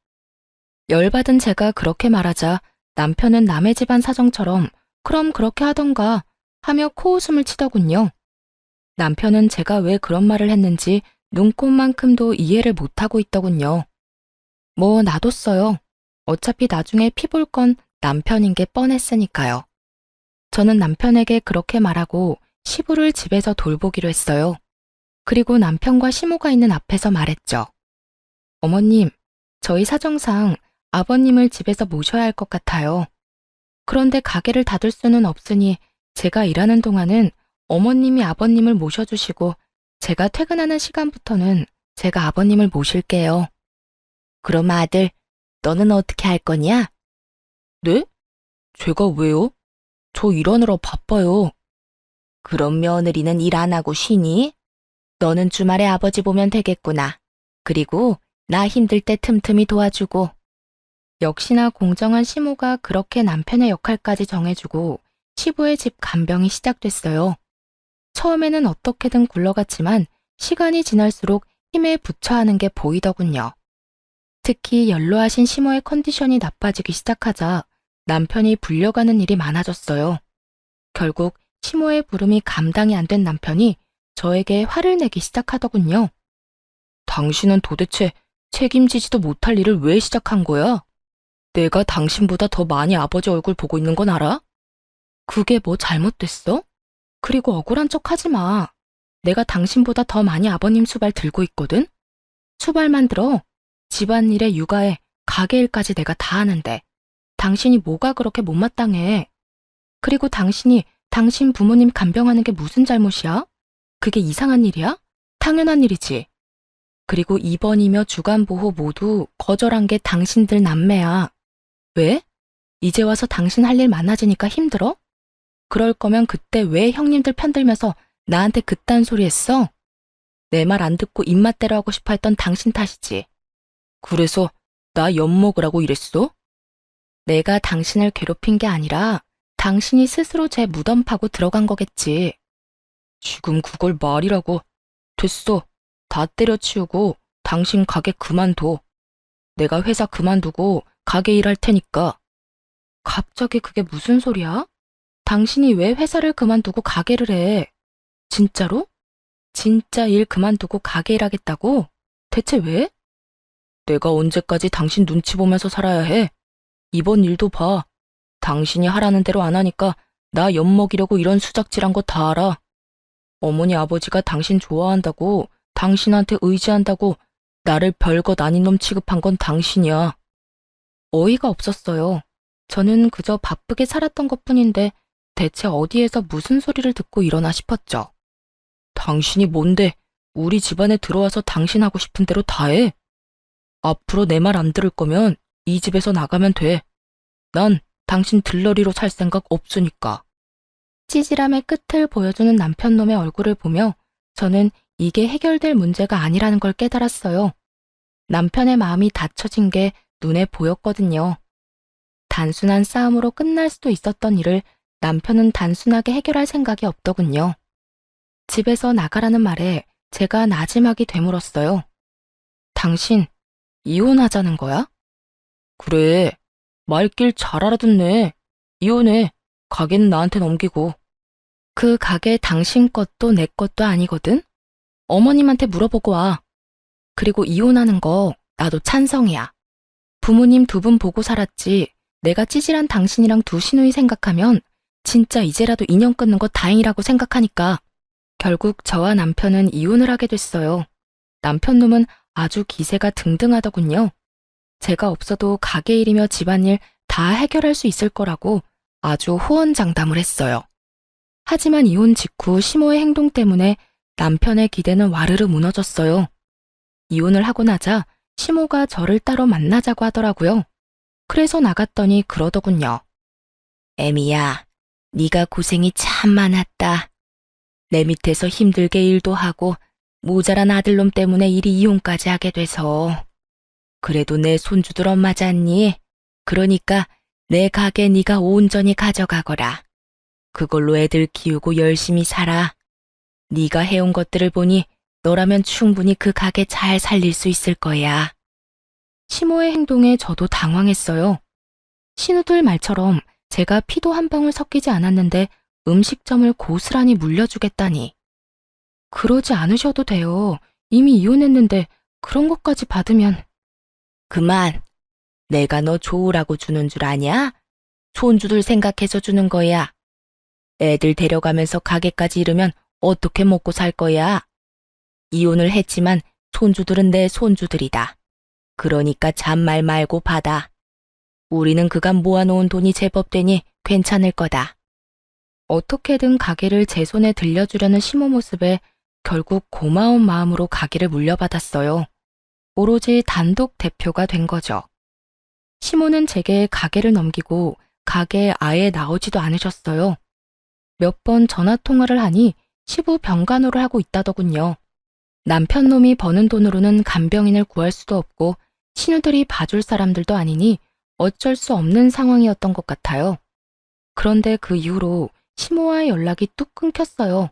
열받은 제가 그렇게 말하자 남편은 남의 집안 사정처럼 그럼 그렇게 하던가 하며 코웃음을 치더군요. 남편은 제가 왜 그런 말을 했는지 눈꼽만큼도 이해를 못하고 있더군요. 뭐 놔뒀어요. 어차피 나중에 피 볼 건 남편인 게 뻔했으니까요. 저는 남편에게 그렇게 말하고 시부를 집에서 돌보기로 했어요. 그리고 남편과 시모가 있는 앞에서 말했죠. 어머님, 저희 사정상 아버님을 집에서 모셔야 할 것 같아요. 그런데 가게를 닫을 수는 없으니 제가 일하는 동안은 어머님이 아버님을 모셔주시고 제가 퇴근하는 시간부터는 제가 아버님을 모실게요. 그럼 아들, 너는 어떻게 할 거냐? 네? 제가 왜요? 저 일하느라 바빠요. 그럼 며느리는 일 안 하고 쉬니? 너는 주말에 아버지 보면 되겠구나. 그리고 나 힘들 때 틈틈이 도와주고. 역시나 공정한 시모가 그렇게 남편의 역할까지 정해주고 시부의 집 간병이 시작됐어요. 처음에는 어떻게든 굴러갔지만 시간이 지날수록 힘에 부처하는 게 보이더군요. 특히 연로하신 시모의 컨디션이 나빠지기 시작하자 남편이 불려가는 일이 많아졌어요. 결국 시모의 부름이 감당이 안 된 남편이 저에게 화를 내기 시작하더군요. 당신은 도대체 책임지지도 못할 일을 왜 시작한 거야? 내가 당신보다 더 많이 아버지 얼굴 보고 있는 건 알아? 그게 뭐 잘못됐어? 그리고 억울한 척 하지 마. 내가 당신보다 더 많이 아버님 수발 들고 있거든? 수발만 들어. 집안일에 육아에 가게일까지 내가 다 하는데 당신이 뭐가 그렇게 못마땅해. 그리고 당신이 당신 부모님 간병하는 게 무슨 잘못이야? 그게 이상한 일이야? 당연한 일이지. 그리고 입원이며 주간보호 모두 거절한 게 당신들 남매야. 왜? 이제 와서 당신 할 일 많아지니까 힘들어? 그럴 거면 그때 왜 형님들 편들면서 나한테 그딴 소리 했어? 내 말 안 듣고 입맛대로 하고 싶어 했던 당신 탓이지. 그래서 나 엿먹으라고 이랬어? 내가 당신을 괴롭힌 게 아니라 당신이 스스로 제 무덤 파고 들어간 거겠지. 지금 그걸 말이라고. 됐어. 다 때려치우고 당신 가게 그만둬. 내가 회사 그만두고 가게 일할 테니까. 갑자기 그게 무슨 소리야? 당신이 왜 회사를 그만두고 가게를 해? 진짜로? 진짜 일 그만두고 가게 일하겠다고? 대체 왜? 내가 언제까지 당신 눈치 보면서 살아야 해? 이번 일도 봐. 당신이 하라는 대로 안 하니까 나 엿먹이려고 이런 수작질한 거 다 알아. 어머니 아버지가 당신 좋아한다고, 당신한테 의지한다고 나를 별것 아닌 놈 취급한 건 당신이야. 어이가 없었어요. 저는 그저 바쁘게 살았던 것뿐인데 대체 어디에서 무슨 소리를 듣고 일어나 싶었죠. 당신이 뭔데 우리 집안에 들어와서 당신 하고 싶은 대로 다 해? 앞으로 내 말 안 들을 거면 이 집에서 나가면 돼. 난 당신 들러리로 살 생각 없으니까. 찌질함의 끝을 보여주는 남편놈의 얼굴을 보며 저는 이게 해결될 문제가 아니라는 걸 깨달았어요. 남편의 마음이 닫혀진 게 눈에 보였거든요. 단순한 싸움으로 끝날 수도 있었던 일을 남편은 단순하게 해결할 생각이 없더군요. 집에서 나가라는 말에 제가 나지막이 되물었어요. 당신 이혼하자는 거야? 그래. 말길 잘 알아듣네. 이혼해. 가게는 나한테 넘기고. 그 가게 당신 것도 내 것도 아니거든? 어머님한테 물어보고 와. 그리고 이혼하는 거 나도 찬성이야. 부모님 두 분 보고 살았지. 내가 찌질한 당신이랑 두 시누이 생각하면 진짜 이제라도 인연 끊는 거 다행이라고 생각하니까. 결국 저와 남편은 이혼을 하게 됐어요. 남편놈은 아주 기세가 등등하더군요. 제가 없어도 가게 일이며 집안일 다 해결할 수 있을 거라고 아주 호언장담을 했어요. 하지만 이혼 직후 시모의 행동 때문에 남편의 기대는 와르르 무너졌어요. 이혼을 하고 나자 시모가 저를 따로 만나자고 하더라고요. 그래서 나갔더니 그러더군요. 애미야, 네가 고생이 참 많았다. 내 밑에서 힘들게 일도 하고 모자란 아들놈 때문에 이리 이혼까지 하게 돼서. 그래도 내 손주들 엄마잖니? 그러니까 내 가게 네가 온전히 가져가거라. 그걸로 애들 키우고 열심히 살아. 네가 해온 것들을 보니 너라면 충분히 그 가게 잘 살릴 수 있을 거야. 시모의 행동에 저도 당황했어요. 신우들 말처럼 제가 피도 한 방울 섞이지 않았는데 음식점을 고스란히 물려주겠다니. 그러지 않으셔도 돼요. 이미 이혼했는데 그런 것까지 받으면. 그만. 내가 너 좋으라고 주는 줄 아냐? 손주들 생각해서 주는 거야. 애들 데려가면서 가게까지 잃으면 어떻게 먹고 살 거야? 이혼을 했지만 손주들은 내 손주들이다. 그러니까 잔말 말고 받아. 우리는 그간 모아놓은 돈이 제법 되니 괜찮을 거다. 어떻게든 가게를 제 손에 들려주려는 시모 모습에 결국 고마운 마음으로 가게를 물려받았어요. 오로지 단독 대표가 된 거죠. 시모는 제게 가게를 넘기고 가게에 아예 나오지도 않으셨어요. 몇 번 전화 통화를 하니 시부 병간호를 하고 있다더군요. 남편 놈이 버는 돈으로는 간병인을 구할 수도 없고 신우들이 봐줄 사람들도 아니니 어쩔 수 없는 상황이었던 것 같아요. 그런데 그 이후로 시모와의 연락이 뚝 끊겼어요.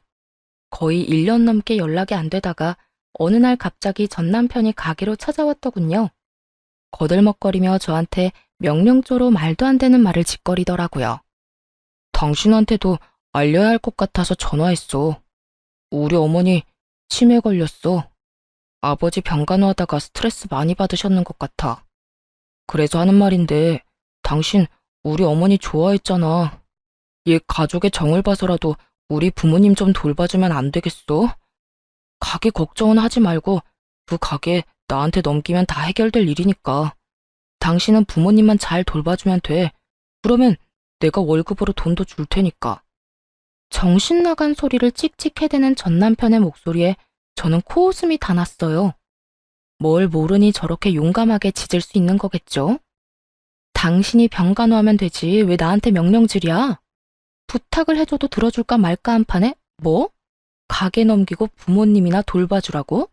거의 1년 넘게 연락이 안 되다가 어느 날 갑자기 전 남편이 가게로 찾아왔더군요. 거들먹거리며 저한테 명령조로 말도 안 되는 말을 짓거리더라고요. 당신한테도 알려야 할 것 같아서 전화했어. 우리 어머니 치매 걸렸어. 아버지 병간호하다가 스트레스 많이 받으셨는 것 같아. 그래서 하는 말인데 당신 우리 어머니 좋아했잖아. 얘 가족의 정을 봐서라도 우리 부모님 좀 돌봐주면 안 되겠어? 가게 걱정은 하지 말고 그 가게 나한테 넘기면 다 해결될 일이니까. 당신은 부모님만 잘 돌봐주면 돼. 그러면 내가 월급으로 돈도 줄 테니까. 정신 나간 소리를 찍찍 해대는 전 남편의 목소리에 저는 코웃음이 다 났어요. 뭘 모르니 저렇게 용감하게 짖을 수 있는 거겠죠? 당신이 병간호하면 되지 왜 나한테 명령질이야? 부탁을 해줘도 들어줄까 말까 한 판에 뭐? 가게 넘기고 부모님이나 돌봐주라고?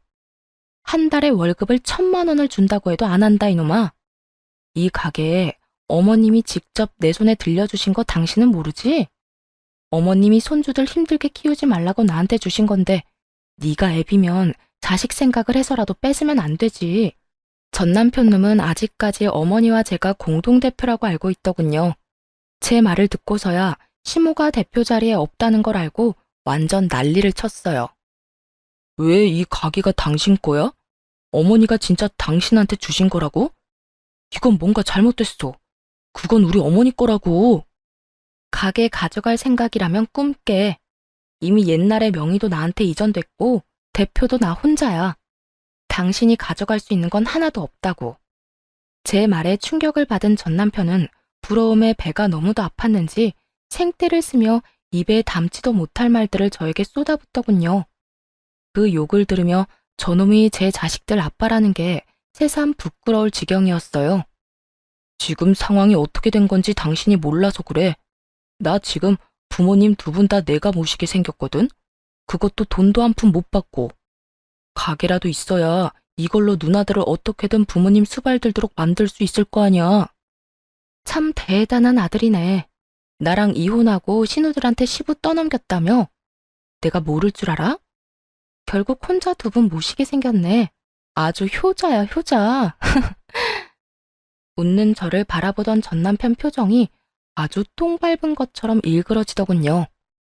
한 달에 월급을 1,000만 원을 준다고 해도 안 한다 이놈아. 이 가게에 어머님이 직접 내 손에 들려주신 거 당신은 모르지? 어머님이 손주들 힘들게 키우지 말라고 나한테 주신 건데 네가 애비면 자식 생각을 해서라도 뺏으면 안 되지. 전 남편 놈은 아직까지 어머니와 제가 공동대표라고 알고 있더군요. 제 말을 듣고서야 시모가 대표 자리에 없다는 걸 알고 완전 난리를 쳤어요. 왜 이 가게가 당신 거야? 어머니가 진짜 당신한테 주신 거라고? 이건 뭔가 잘못됐어. 그건 우리 어머니 거라고. 가게 가져갈 생각이라면 꿈 깨. 이미 옛날에 명의도 나한테 이전됐고 대표도 나 혼자야. 당신이 가져갈 수 있는 건 하나도 없다고. 제 말에 충격을 받은 전 남편은 부러움에 배가 너무도 아팠는지 생떼를 쓰며 입에 담지도 못할 말들을 저에게 쏟아붓더군요. 그 욕을 들으며 저놈이 제 자식들 아빠라는 게 새삼 부끄러울 지경이었어요. 지금 상황이 어떻게 된 건지 당신이 몰라서 그래. 나 지금 부모님 두 분 다 내가 모시게 생겼거든? 그것도 돈도 한 푼 못 받고. 가게라도 있어야 이걸로 누나들을 어떻게든 부모님 수발 들도록 만들 수 있을 거 아니야. 참 대단한 아들이네. 나랑 이혼하고 신우들한테 시부 떠넘겼다며? 내가 모를 줄 알아? 결국 혼자 두 분 모시게 생겼네. 아주 효자야, 효자. 웃는 저를 바라보던 전 남편 표정이 아주 똥 밟은 것처럼 일그러지더군요.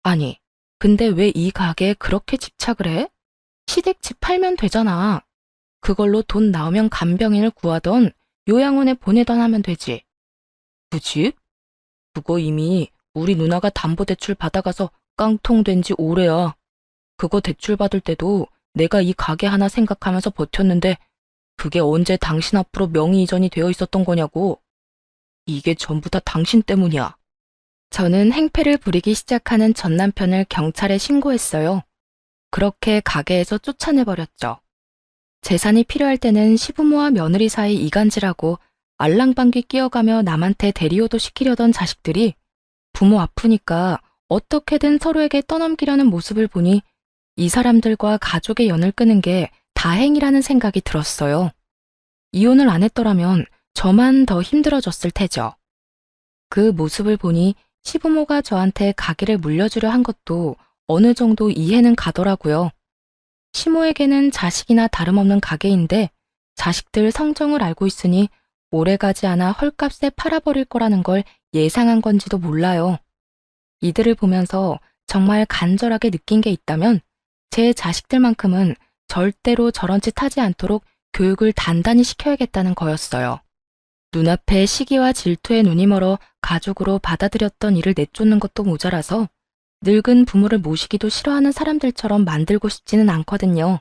아니, 근데 왜 이 가게에 그렇게 집착을 해? 시댁집 팔면 되잖아. 그걸로 돈 나오면 간병인을 구하던 요양원에 보내던 하면 되지. 그 집? 그거 이미 우리 누나가 담보대출 받아가서 깡통된 지 오래야. 그거 대출 받을 때도 내가 이 가게 하나 생각하면서 버텼는데 그게 언제 당신 앞으로 명의 이전이 되어 있었던 거냐고. 이게 전부 다 당신 때문이야. 저는 행패를 부리기 시작하는 전 남편을 경찰에 신고했어요. 그렇게 가게에서 쫓아내버렸죠. 재산이 필요할 때는 시부모와 며느리 사이 이간질하고 알랑방귀 끼어가며 남한테 대리호도 시키려던 자식들이 부모 아프니까 어떻게든 서로에게 떠넘기려는 모습을 보니 이 사람들과 가족의 연을 끄는 게 다행이라는 생각이 들었어요. 이혼을 안 했더라면 저만 더 힘들어졌을 테죠. 그 모습을 보니 시부모가 저한테 가게를 물려주려 한 것도 어느 정도 이해는 가더라고요. 시모에게는 자식이나 다름없는 가게인데 자식들 성정을 알고 있으니 오래가지 않아 헐값에 팔아버릴 거라는 걸 예상한 건지도 몰라요. 이들을 보면서 정말 간절하게 느낀 게 있다면 제 자식들만큼은 절대로 저런 짓 하지 않도록 교육을 단단히 시켜야겠다는 거였어요. 눈앞에 시기와 질투에 눈이 멀어 가족으로 받아들였던 이를 내쫓는 것도 모자라서 늙은 부모를 모시기도 싫어하는 사람들처럼 만들고 싶지는 않거든요.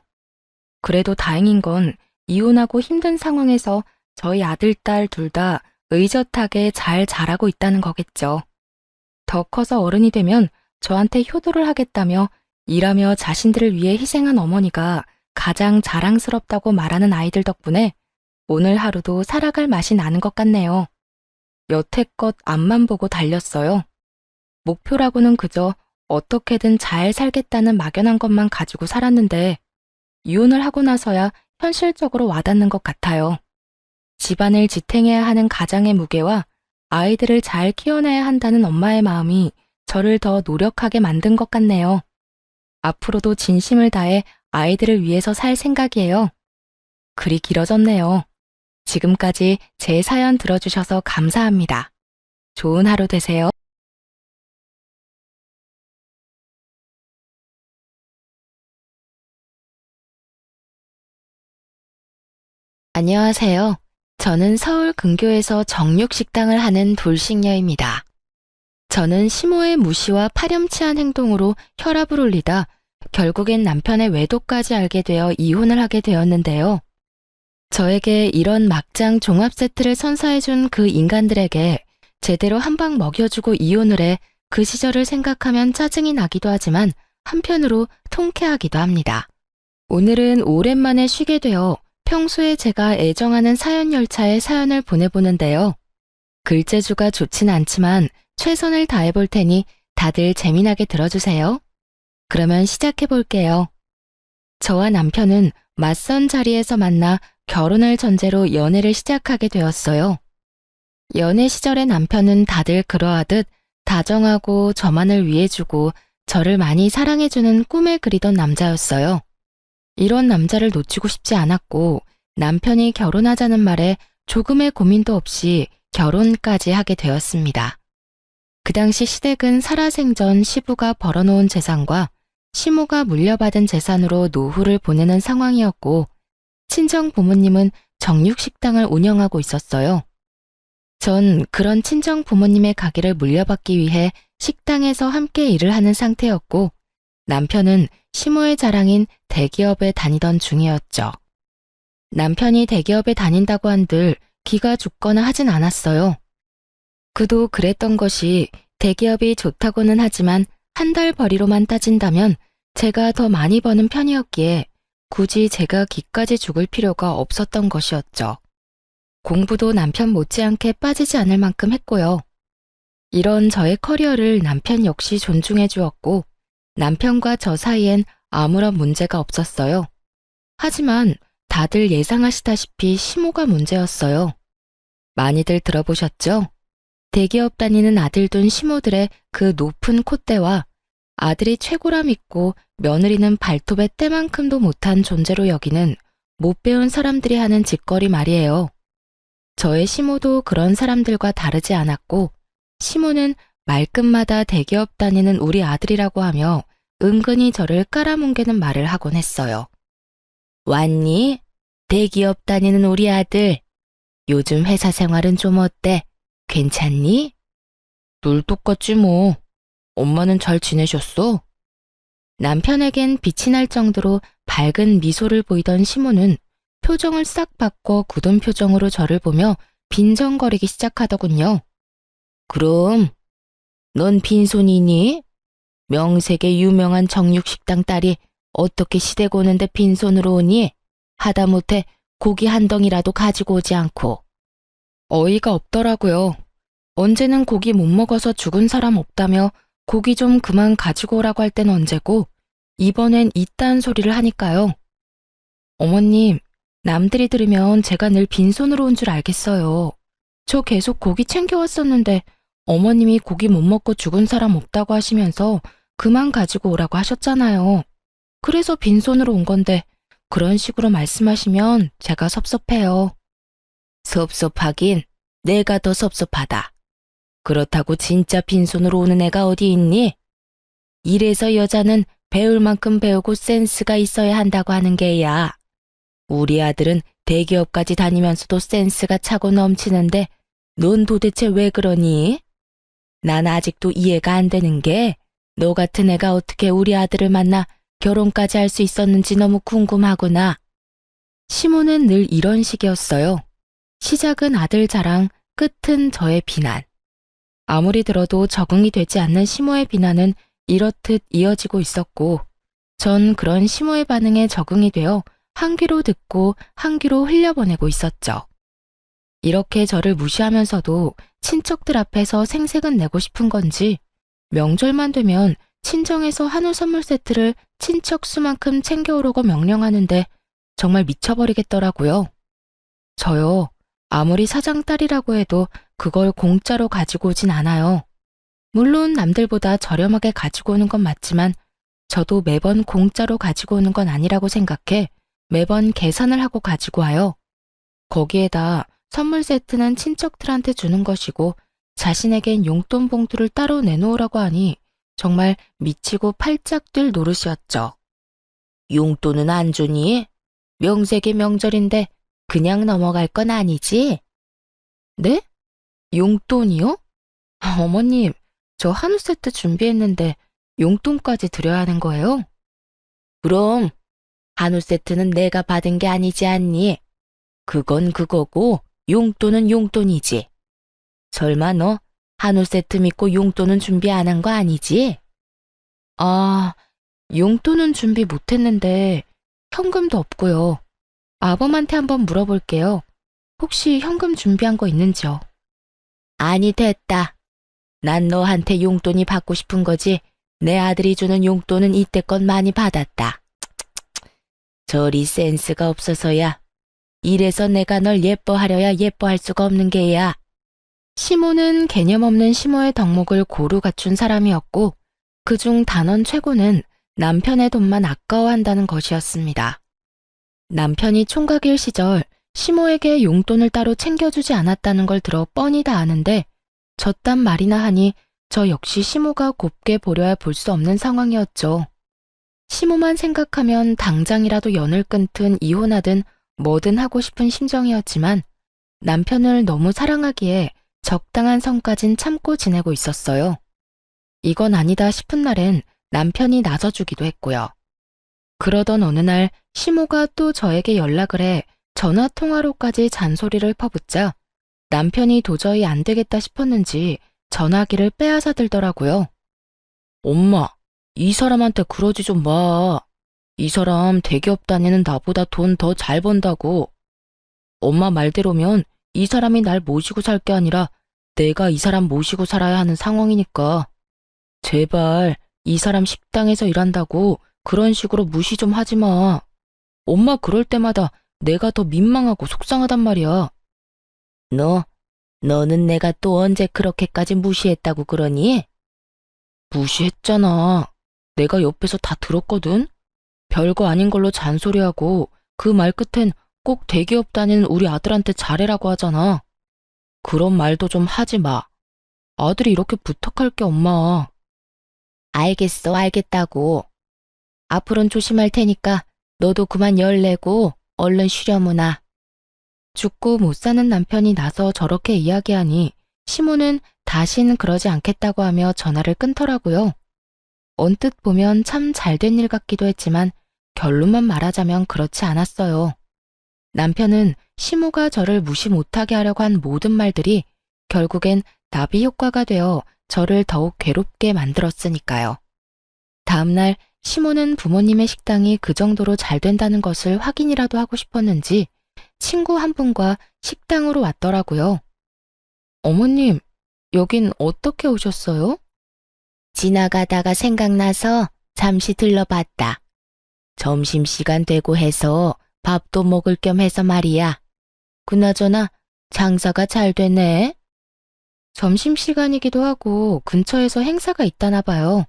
그래도 다행인 건 이혼하고 힘든 상황에서 저희 아들, 딸 둘 다 의젓하게 잘 자라고 있다는 거겠죠. 더 커서 어른이 되면 저한테 효도를 하겠다며 일하며 자신들을 위해 희생한 어머니가 가장 자랑스럽다고 말하는 아이들 덕분에 오늘 하루도 살아갈 맛이 나는 것 같네요. 여태껏 앞만 보고 달렸어요. 목표라고는 그저 어떻게든 잘 살겠다는 막연한 것만 가지고 살았는데 이혼을 하고 나서야 현실적으로 와닿는 것 같아요. 집안을 지탱해야 하는 가장의 무게와 아이들을 잘 키워내야 한다는 엄마의 마음이 저를 더 노력하게 만든 것 같네요. 앞으로도 진심을 다해 아이들을 위해서 살 생각이에요. 글이 길어졌네요. 지금까지 제 사연 들어주셔서 감사합니다. 좋은 하루 되세요. 안녕하세요. 저는 서울 근교에서 정육식당을 하는 돌싱녀입니다. 저는 시모의 무시와 파렴치한 행동으로 혈압을 올리다 결국엔 남편의 외도까지 알게 되어 이혼을 하게 되었는데요. 저에게 이런 막장 종합 세트를 선사해준 그 인간들에게 제대로 한 방 먹여주고 이혼을 해 그 시절을 생각하면 짜증이 나기도 하지만 한편으로 통쾌하기도 합니다. 오늘은 오랜만에 쉬게 되어 평소에 제가 애정하는 사연 열차에 사연을 보내보는데요. 글재주가 좋진 않지만 최선을 다해볼 테니 다들 재미나게 들어주세요. 그러면 시작해볼게요. 저와 남편은 맞선 자리에서 만나 결혼을 전제로 연애를 시작하게 되었어요. 연애 시절의 남편은 다들 그러하듯 다정하고 저만을 위해주고 저를 많이 사랑해주는 꿈을 그리던 남자였어요. 이런 남자를 놓치고 싶지 않았고 남편이 결혼하자는 말에 조금의 고민도 없이 결혼까지 하게 되었습니다. 그 당시 시댁은 살아생전 시부가 벌어놓은 재산과 시모가 물려받은 재산으로 노후를 보내는 상황이었고 친정 부모님은 정육식당을 운영하고 있었어요. 전 그런 친정 부모님의 가게를 물려받기 위해 식당에서 함께 일을 하는 상태였고 남편은 시모의 자랑인 대기업에 다니던 중이었죠. 남편이 대기업에 다닌다고 한들 기가 죽거나 하진 않았어요. 그도 그랬던 것이 대기업이 좋다고는 하지만 한 달 벌이로만 따진다면 제가 더 많이 버는 편이었기에 굳이 제가 기까지 죽을 필요가 없었던 것이었죠. 공부도 남편 못지않게 빠지지 않을 만큼 했고요. 이런 저의 커리어를 남편 역시 존중해 주었고 남편과 저 사이엔 아무런 문제가 없었어요. 하지만 다들 예상하시다시피 시모가 문제였어요. 많이들 들어보셨죠? 대기업 다니는 아들 둔 시모들의 그 높은 콧대와 아들이 최고라 믿고 며느리는 발톱의 때만큼도 못한 존재로 여기는 못 배운 사람들이 하는 짓거리 말이에요. 저의 시모도 그런 사람들과 다르지 않았고 시모는 말끝마다 대기업 다니는 우리 아들이라고 하며 은근히 저를 깔아뭉개는 말을 하곤 했어요. 왔니? 대기업 다니는 우리 아들. 요즘 회사 생활은 좀 어때? 괜찮니? 늘 똑같지 뭐. 엄마는 잘 지내셨어? 남편에겐 빛이 날 정도로 밝은 미소를 보이던 시모는 표정을 싹 바꿔 굳은 표정으로 저를 보며 빈정거리기 시작하더군요. 그럼 넌 빈손이니? 명색의 유명한 정육식당 딸이 어떻게 시댁 오는데 빈손으로 오니? 하다못해 고기 한 덩이라도 가지고 오지 않고. 어이가 없더라고요. 언제는 고기 못 먹어서 죽은 사람 없다며 고기 좀 그만 가지고 오라고 할 땐 언제고 이번엔 이딴 소리를 하니까요. 어머님, 남들이 들으면 제가 늘 빈손으로 온 줄 알겠어요. 저 계속 고기 챙겨왔었는데 어머님이 고기 못 먹고 죽은 사람 없다고 하시면서 그만 가지고 오라고 하셨잖아요. 그래서 빈손으로 온 건데 그런 식으로 말씀하시면 제가 섭섭해요. 섭섭하긴 내가 더 섭섭하다. 그렇다고 진짜 빈손으로 오는 애가 어디 있니? 이래서 여자는 배울 만큼 배우고 센스가 있어야 한다고 하는 게야. 우리 아들은 대기업까지 다니면서도 센스가 차고 넘치는데 넌 도대체 왜 그러니? 난 아직도 이해가 안 되는 게 너 같은 애가 어떻게 우리 아들을 만나 결혼까지 할 수 있었는지 너무 궁금하구나. 시모는 늘 이런 식이었어요. 시작은 아들 자랑, 끝은 저의 비난. 아무리 들어도 적응이 되지 않는 시모의 비난은 이렇듯 이어지고 있었고, 전 그런 시모의 반응에 적응이 되어 한 귀로 듣고 한 귀로 흘려보내고 있었죠. 이렇게 저를 무시하면서도 친척들 앞에서 생색은 내고 싶은 건지 명절만 되면 친정에서 한우 선물 세트를 친척 수만큼 챙겨오라고 명령하는데 정말 미쳐버리겠더라고요. 저요, 아무리 사장 딸이라고 해도 그걸 공짜로 가지고 오진 않아요. 물론 남들보다 저렴하게 가지고 오는 건 맞지만 저도 매번 공짜로 가지고 오는 건 아니라고 생각해 매번 계산을 하고 가지고 와요. 거기에다 선물 세트는 친척들한테 주는 것이고 자신에겐 용돈 봉투를 따로 내놓으라고 하니 정말 미치고 팔짝 뛸 노릇이었죠. 용돈은 안 주니? 명색이 명절인데 그냥 넘어갈 건 아니지? 네? 용돈이요? 어머님, 저 한우 세트 준비했는데 용돈까지 드려야 하는 거예요? 그럼 한우 세트는 내가 받은 게 아니지 않니? 그건 그거고 용돈은 용돈이지. 설마 너 한우 세트 믿고 용돈은 준비 안 한 거 아니지? 아, 용돈은 준비 못했는데 현금도 없고요. 아범한테 한번 물어볼게요. 혹시 현금 준비한 거 있는지요? 아니, 됐다. 난 너한테 용돈이 받고 싶은 거지. 내 아들이 주는 용돈은 이때껏 많이 받았다. 저리 센스가 없어서야. 이래서 내가 널 예뻐하려야 예뻐할 수가 없는 게야. 시모는 개념 없는 시모의 덕목을 고루 갖춘 사람이었고 그중 단원 최고는 남편의 돈만 아까워한다는 것이었습니다. 남편이 총각일 시절 시모에게 용돈을 따로 챙겨주지 않았다는 걸 들어 뻔히 다 아는데 저딴 말이나 하니 저 역시 시모가 곱게 보려야 볼 수 없는 상황이었죠. 시모만 생각하면 당장이라도 연을 끊든 이혼하든 뭐든 하고 싶은 심정이었지만 남편을 너무 사랑하기에 적당한 선까진 참고 지내고 있었어요. 이건 아니다 싶은 날엔 남편이 나서주기도 했고요. 그러던 어느 날 시모가 또 저에게 연락을 해 전화통화로까지 잔소리를 퍼붓자 남편이 도저히 안 되겠다 싶었는지 전화기를 빼앗아 들더라고요. 엄마, 이 사람한테 그러지 좀 마. 이 사람 대기업 다니는 나보다 돈 더 잘 번다고. 엄마 말대로면 이 사람이 날 모시고 살 게 아니라 내가 이 사람 모시고 살아야 하는 상황이니까. 제발 이 사람 식당에서 일한다고 그런 식으로 무시 좀 하지 마. 엄마 그럴 때마다 내가 더 민망하고 속상하단 말이야. 너는 내가 또 언제 그렇게까지 무시했다고 그러니? 무시했잖아. 내가 옆에서 다 들었거든. 별거 아닌 걸로 잔소리하고 그 말 끝엔 꼭 대기업 다니는 우리 아들한테 잘해라고 하잖아. 그런 말도 좀 하지 마. 아들이 이렇게 부탁할 게 엄마. 알겠어, 알겠다고. 앞으로는 조심할 테니까 너도 그만 열내고 얼른 쉬려무나. 죽고 못 사는 남편이 나서 저렇게 이야기하니 시모는 다신 그러지 않겠다고 하며 전화를 끊더라고요. 언뜻 보면 참 잘된 일 같기도 했지만 결론만 말하자면 그렇지 않았어요. 남편은 시모가 저를 무시 못하게 하려고 한 모든 말들이 결국엔 나비 효과가 되어 저를 더욱 괴롭게 만들었으니까요. 다음날 시모는 부모님의 식당이 그 정도로 잘 된다는 것을 확인이라도 하고 싶었는지 친구 한 분과 식당으로 왔더라고요. 어머님, 여긴 어떻게 오셨어요? 지나가다가 생각나서 잠시 들러봤다. 점심시간 되고 해서 밥도 먹을 겸 해서 말이야. 그나저나 장사가 잘 되네. 점심시간이기도 하고 근처에서 행사가 있다나 봐요.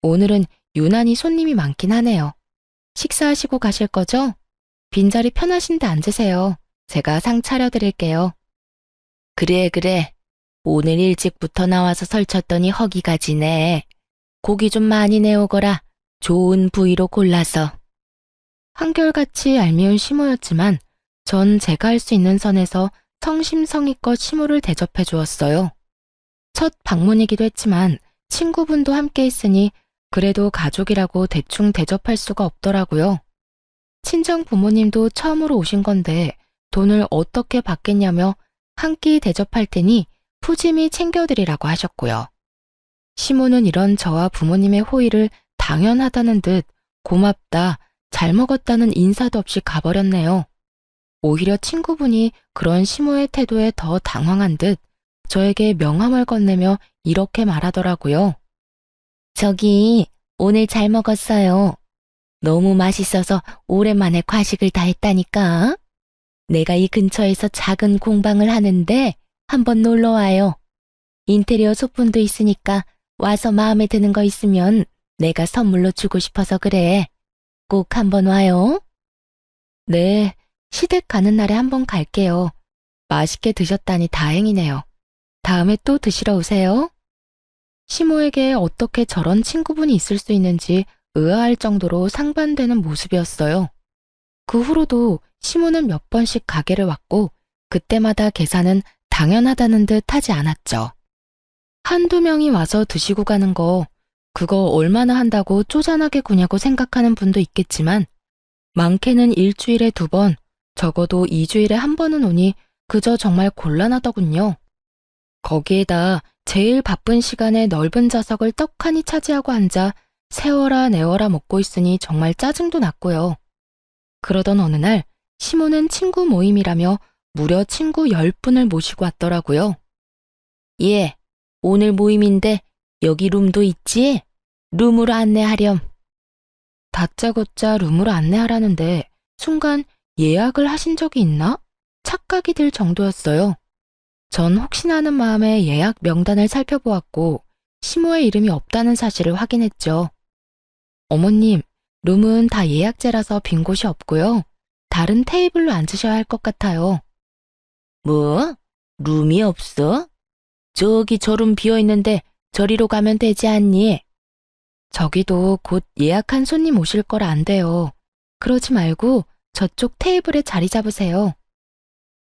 오늘은 유난히 손님이 많긴 하네요. 식사하시고 가실 거죠? 빈자리 편하신데 앉으세요. 제가 상 차려드릴게요. 그래. 오늘 일찍부터 나와서 설쳤더니 허기가 지네. 고기 좀 많이 내오거라. 좋은 부위로 골라서. 한결같이 얄미운 시모였지만 전 제가 할 수 있는 선에서 성심성의껏 시모를 대접해 주었어요. 첫 방문이기도 했지만 친구분도 함께 있으니 그래도 가족이라고 대충 대접할 수가 없더라고요. 친정 부모님도 처음으로 오신 건데 돈을 어떻게 받겠냐며 한 끼 대접할 테니 푸짐히 챙겨드리라고 하셨고요. 시모는 이런 저와 부모님의 호의를 당연하다는 듯 고맙다, 잘 먹었다는 인사도 없이 가버렸네요. 오히려 친구분이 그런 시모의 태도에 더 당황한 듯 저에게 명함을 건네며 이렇게 말하더라고요. 저기, 오늘 잘 먹었어요. 너무 맛있어서 오랜만에 과식을 다 했다니까. 내가 이 근처에서 작은 공방을 하는데 한번 놀러 와요. 인테리어 소품도 있으니까 와서 마음에 드는 거 있으면 내가 선물로 주고 싶어서 그래. 꼭 한번 와요. 네, 시댁 가는 날에 한번 갈게요. 맛있게 드셨다니 다행이네요. 다음에 또 드시러 오세요. 시모에게 어떻게 저런 친구분이 있을 수 있는지 의아할 정도로 상반되는 모습이었어요. 그 후로도 시모는 몇 번씩 가게를 왔고 그때마다 계산은 당연하다는 듯 하지 않았죠. 한두 명이 와서 드시고 가는 거 그거 얼마나 한다고 쪼잔하게 구냐고 생각하는 분도 있겠지만 많게는 일주일에 2번, 적어도 2주일에 1번은 오니 그저 정말 곤란하더군요. 거기에다 제일 바쁜 시간에 넓은 좌석을 떡하니 차지하고 앉아 세워라 내워라 먹고 있으니 정말 짜증도 났고요. 그러던 어느 날 시모는 친구 모임이라며 무려 친구 10분을 모시고 왔더라고요. 예, 오늘 모임인데 여기 룸도 있지? 룸으로 안내하렴. 다짜고짜 룸으로 안내하라는데 순간 예약을 하신 적이 있나? 착각이 들 정도였어요. 전 혹시나 하는 마음에 예약 명단을 살펴보았고 시모의 이름이 없다는 사실을 확인했죠. 어머님, 룸은 다 예약제라서 빈 곳이 없고요. 다른 테이블로 앉으셔야 할 것 같아요. 뭐? 룸이 없어? 저기 저 룸 비어있는데 저리로 가면 되지 않니? 저기도 곧 예약한 손님 오실 거라 안 돼요. 그러지 말고 저쪽 테이블에 자리 잡으세요.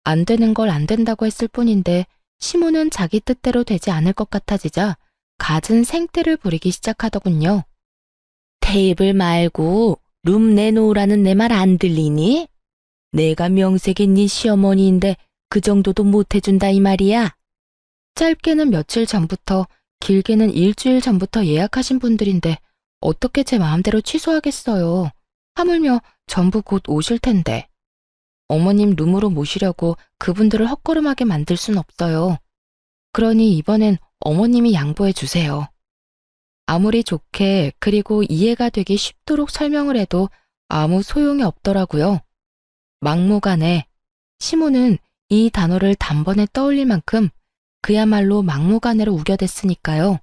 안 되는 걸 안 된다고 했을 뿐인데 시모는 자기 뜻대로 되지 않을 것 같아지자 갖은 생떼를 부리기 시작하더군요. 테이블 말고 룸 내놓으라는 내 말 안 들리니? 내가 명색이 네 시어머니인데 그 정도도 못 해준다 이 말이야. 짧게는 며칠 전부터 길게는 일주일 전부터 예약하신 분들인데 어떻게 제 마음대로 취소하겠어요. 하물며 전부 곧 오실 텐데. 어머님 룸으로 모시려고 그분들을 헛걸음하게 만들 순 없어요. 그러니 이번엔 어머님이 양보해 주세요. 아무리 좋게 그리고 이해가 되기 쉽도록 설명을 해도 아무 소용이 없더라고요. 막무가내. 시모는 이 단어를 단번에 떠올릴 만큼 그야말로 막무가내로 우겨댔으니까요.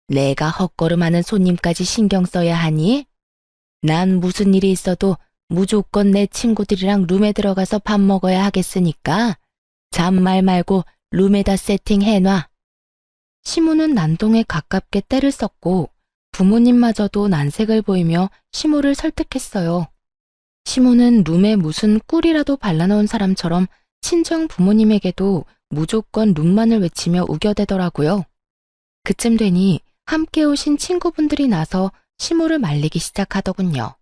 내가 헛걸음하는 손님까지 신경 써야 하니? 난 무슨 일이 있어도 무조건 내 친구들이랑 룸에 들어가서 밥 먹어야 하겠으니까 잔말 말고 룸에다 세팅해놔. 시모는 난동에 가깝게 떼를 썼고 부모님마저도 난색을 보이며 시모를 설득했어요. 시모는 룸에 무슨 꿀이라도 발라놓은 사람처럼 친정 부모님에게도 무조건 룸만을 외치며 우겨대더라고요. 그쯤 되니 함께 오신 친구분들이 나서 시모를 말리기 시작하더군요.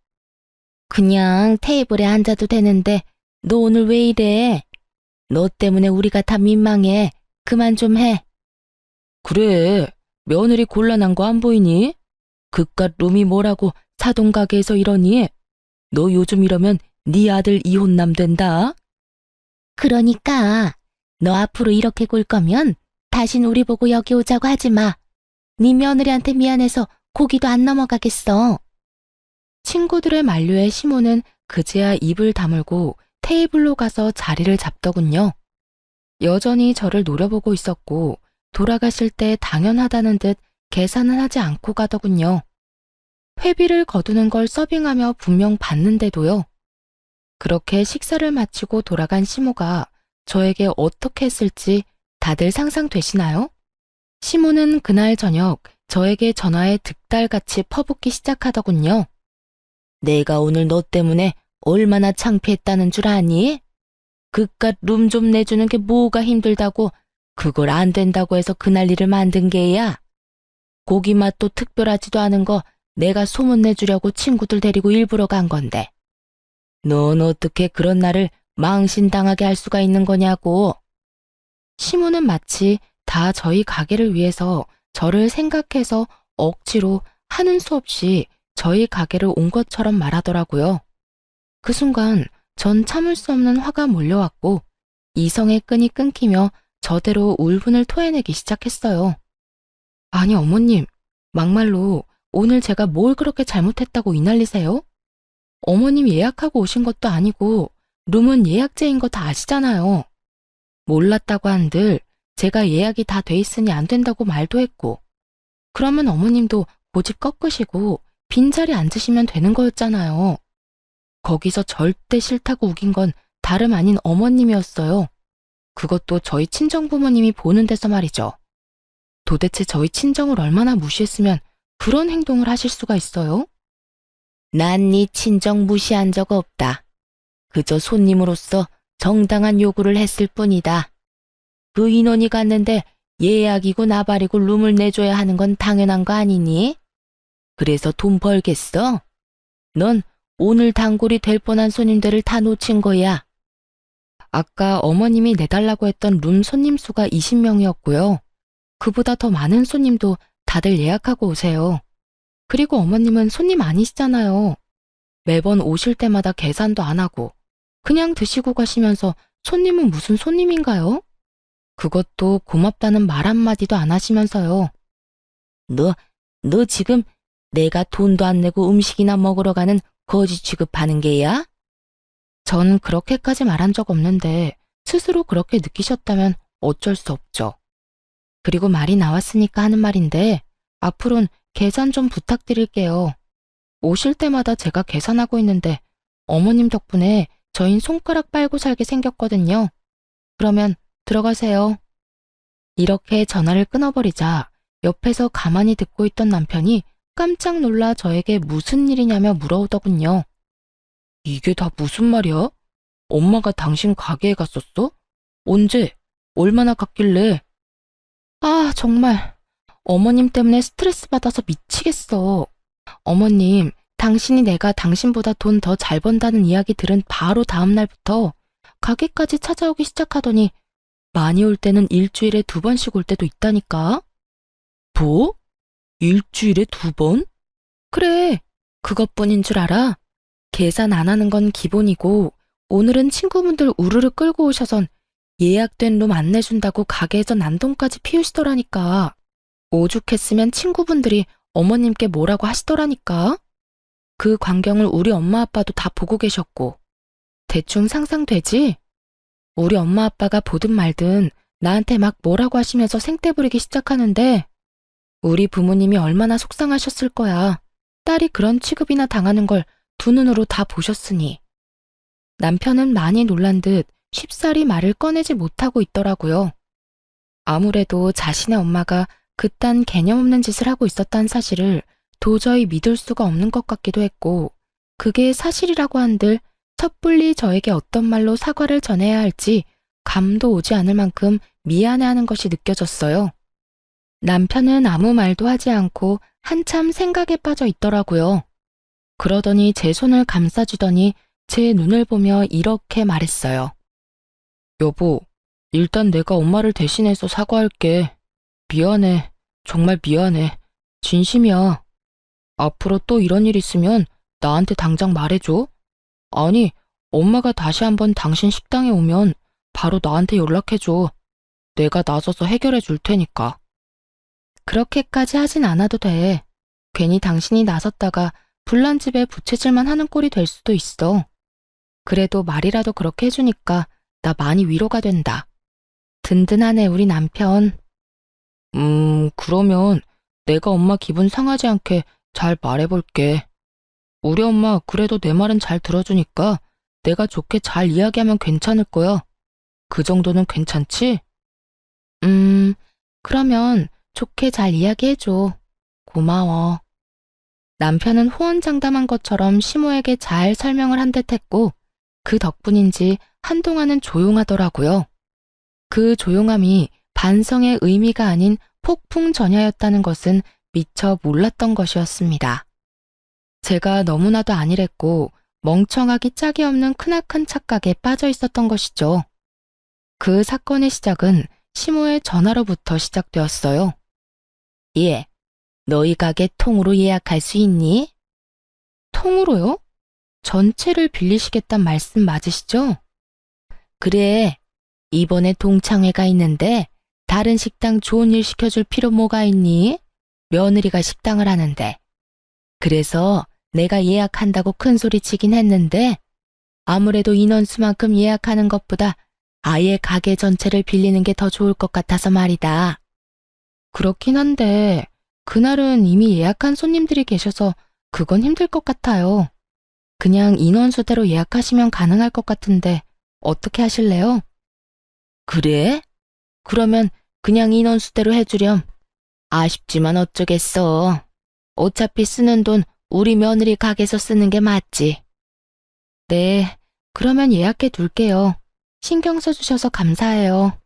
그냥 테이블에 앉아도 되는데 너 오늘 왜 이래? 너 때문에 우리가 다 민망해. 그만 좀 해. 그래, 며느리 곤란한 거 안 보이니? 그깟 룸이 뭐라고 사돈가게에서 이러니? 너 요즘 이러면 네 아들 이혼남 된다. 그러니까 너 앞으로 이렇게 굴 거면 다신 우리 보고 여기 오자고 하지 마. 네 며느리한테 미안해서 고기도 안 넘어가겠어. 친구들의 만류에 시모는 그제야 입을 다물고 테이블로 가서 자리를 잡더군요. 여전히 저를 노려보고 있었고 돌아가실 때 당연하다는 듯 계산은 하지 않고 가더군요. 회비를 거두는 걸 서빙하며 분명 받는데도요. 그렇게 식사를 마치고 돌아간 시모가 저에게 어떻게 했을지 다들 상상되시나요? 시모는 그날 저녁 저에게 전화에 득달같이 퍼붓기 시작하더군요. 내가 오늘 너 때문에 얼마나 창피했다는 줄 아니? 그깟 룸 좀 내주는 게 뭐가 힘들다고 그걸 안 된다고 해서 그 난리를 만든 게야. 고기 맛도 특별하지도 않은 거 내가 소문내주려고 친구들 데리고 일부러 간 건데. 넌 어떻게 그런 날을 망신당하게 할 수가 있는 거냐고. 시무는 마치 다 저희 가게를 위해서 저를 생각해서 억지로 하는 수 없이 저희 가게를 온 것처럼 말하더라고요. 그 순간 전 참을 수 없는 화가 몰려왔고 이성의 끈이 끊기며 저대로 울분을 토해내기 시작했어요. 아니 어머님, 막말로 오늘 제가 뭘 그렇게 잘못했다고 이 난리세요? 어머님 예약하고 오신 것도 아니고 룸은 예약제인 거 다 아시잖아요. 몰랐다고 한들 제가 예약이 다 돼 있으니 안 된다고 말도 했고 그러면 어머님도 고집 꺾으시고 빈자리 앉으시면 되는 거였잖아요. 거기서 절대 싫다고 우긴 건 다름 아닌 어머님이었어요. 그것도 저희 친정부모님이 보는 데서 말이죠. 도대체 저희 친정을 얼마나 무시했으면 그런 행동을 하실 수가 있어요? 난 네 친정 무시한 적 없다. 그저 손님으로서 정당한 요구를 했을 뿐이다. 그 인원이 갔는데 예약이고 나발이고 룸을 내줘야 하는 건 당연한 거 아니니? 그래서 돈 벌겠어? 넌 오늘 단골이 될 뻔한 손님들을 다 놓친 거야. 아까 어머님이 내달라고 했던 룸 손님 수가 20명이었고요. 그보다 더 많은 손님도 다들 예약하고 오세요. 그리고 어머님은 손님 아니시잖아요. 매번 오실 때마다 계산도 안 하고 그냥 드시고 가시면서 손님은 무슨 손님인가요? 그것도 고맙다는 말 한마디도 안 하시면서요. 너 지금 내가 돈도 안 내고 음식이나 먹으러 가는 거지 취급하는 게야? 전 그렇게까지 말한 적 없는데 스스로 그렇게 느끼셨다면 어쩔 수 없죠. 그리고 말이 나왔으니까 하는 말인데 앞으로는 계산 좀 부탁드릴게요. 오실 때마다 제가 계산하고 있는데 어머님 덕분에 저흰 손가락 빨고 살게 생겼거든요. 그러면 들어가세요. 이렇게 전화를 끊어버리자 옆에서 가만히 듣고 있던 남편이 깜짝 놀라 저에게 무슨 일이냐며 물어오더군요. 이게 다 무슨 말이야? 엄마가 당신 가게에 갔었어? 언제? 얼마나 갔길래? 아, 정말. 어머님 때문에 스트레스 받아서 미치겠어. 어머님, 당신이 내가 당신보다 돈 더 잘 번다는 이야기 들은 바로 다음 날부터 가게까지 찾아오기 시작하더니 많이 올 때는 일주일에 2번씩 올 때도 있다니까. 뭐? 일주일에 2번? 그래, 그것뿐인 줄 알아? 계산 안 하는 건 기본이고 오늘은 친구분들 우르르 끌고 오셔선 예약된 룸 안 내준다고 가게에서 난동까지 피우시더라니까. 오죽했으면 친구분들이 어머님께 뭐라고 하시더라니까. 그 광경을 우리 엄마 아빠도 다 보고 계셨고. 대충 상상되지? 우리 엄마 아빠가 보든 말든 나한테 막 뭐라고 하시면서 생떼 부리기 시작하는데 우리 부모님이 얼마나 속상하셨을 거야. 딸이 그런 취급이나 당하는 걸 두 눈으로 다 보셨으니. 남편은 많이 놀란 듯 쉽사리 말을 꺼내지 못하고 있더라고요. 아무래도 자신의 엄마가 그딴 개념 없는 짓을 하고 있었다는 사실을 도저히 믿을 수가 없는 것 같기도 했고 그게 사실이라고 한들 섣불리 저에게 어떤 말로 사과를 전해야 할지 감도 오지 않을 만큼 미안해하는 것이 느껴졌어요. 남편은 아무 말도 하지 않고 한참 생각에 빠져 있더라고요. 그러더니 제 손을 감싸주더니 제 눈을 보며 이렇게 말했어요. 여보, 일단 내가 엄마를 대신해서 사과할게. 미안해. 정말 미안해. 진심이야. 앞으로 또 이런 일 있으면 나한테 당장 말해줘. 아니, 엄마가 다시 한번 당신 식당에 오면 바로 나한테 연락해줘. 내가 나서서 해결해 줄 테니까. 그렇게까지 하진 않아도 돼. 괜히 당신이 나섰다가 불난 집에 부채질만 하는 꼴이 될 수도 있어. 그래도 말이라도 그렇게 해주니까 나 많이 위로가 된다. 든든하네 우리 남편. 그러면 내가 엄마 기분 상하지 않게 잘 말해볼게. 우리 엄마 그래도 내 말은 잘 들어주니까 내가 좋게 잘 이야기하면 괜찮을 거야. 그 정도는 괜찮지? 그러면 좋게 잘 이야기해줘. 고마워. 남편은 호언장담한 것처럼 시모에게 잘 설명을 한 듯 했고 그 덕분인지 한동안은 조용하더라고요. 그 조용함이 반성의 의미가 아닌 폭풍 전야였다는 것은 미처 몰랐던 것이었습니다. 제가 너무나도 안일했고 멍청하기 짝이 없는 크나큰 착각에 빠져 있었던 것이죠. 그 사건의 시작은 시모의 전화로부터 시작되었어요. 예, 너희 가게 통으로 예약할 수 있니? 통으로요? 전체를 빌리시겠단 말씀 맞으시죠? 그래, 이번에 동창회가 있는데 다른 식당 좋은 일 시켜줄 필요 뭐가 있니? 며느리가 식당을 하는데. 그래서 내가 예약한다고 큰 소리 치긴 했는데 아무래도 인원수만큼 예약하는 것보다 아예 가게 전체를 빌리는 게 더 좋을 것 같아서 말이다. 그렇긴 한데 그날은 이미 예약한 손님들이 계셔서 그건 힘들 것 같아요. 그냥 인원수대로 예약하시면 가능할 것 같은데 어떻게 하실래요? 그래? 그러면 그냥 인원수대로 해주렴. 아쉽지만 어쩌겠어. 어차피 쓰는 돈 우리 며느리 가게에서 쓰는 게 맞지. 네, 그러면 예약해 둘게요. 신경 써주셔서 감사해요.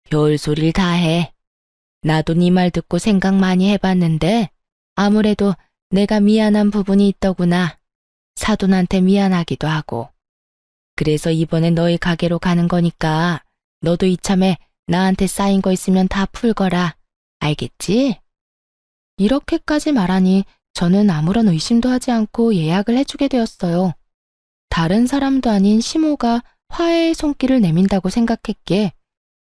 별소리를 다 해. 나도 네 말 듣고 생각 많이 해봤는데 아무래도 내가 미안한 부분이 있더구나. 사돈한테 미안하기도 하고. 그래서 이번에 너희 가게로 가는 거니까 너도 이참에 나한테 쌓인 거 있으면 다 풀거라. 알겠지? 이렇게까지 말하니 저는 아무런 의심도 하지 않고 예약을 해주게 되었어요. 다른 사람도 아닌 시모가 화해의 손길을 내민다고 생각했기에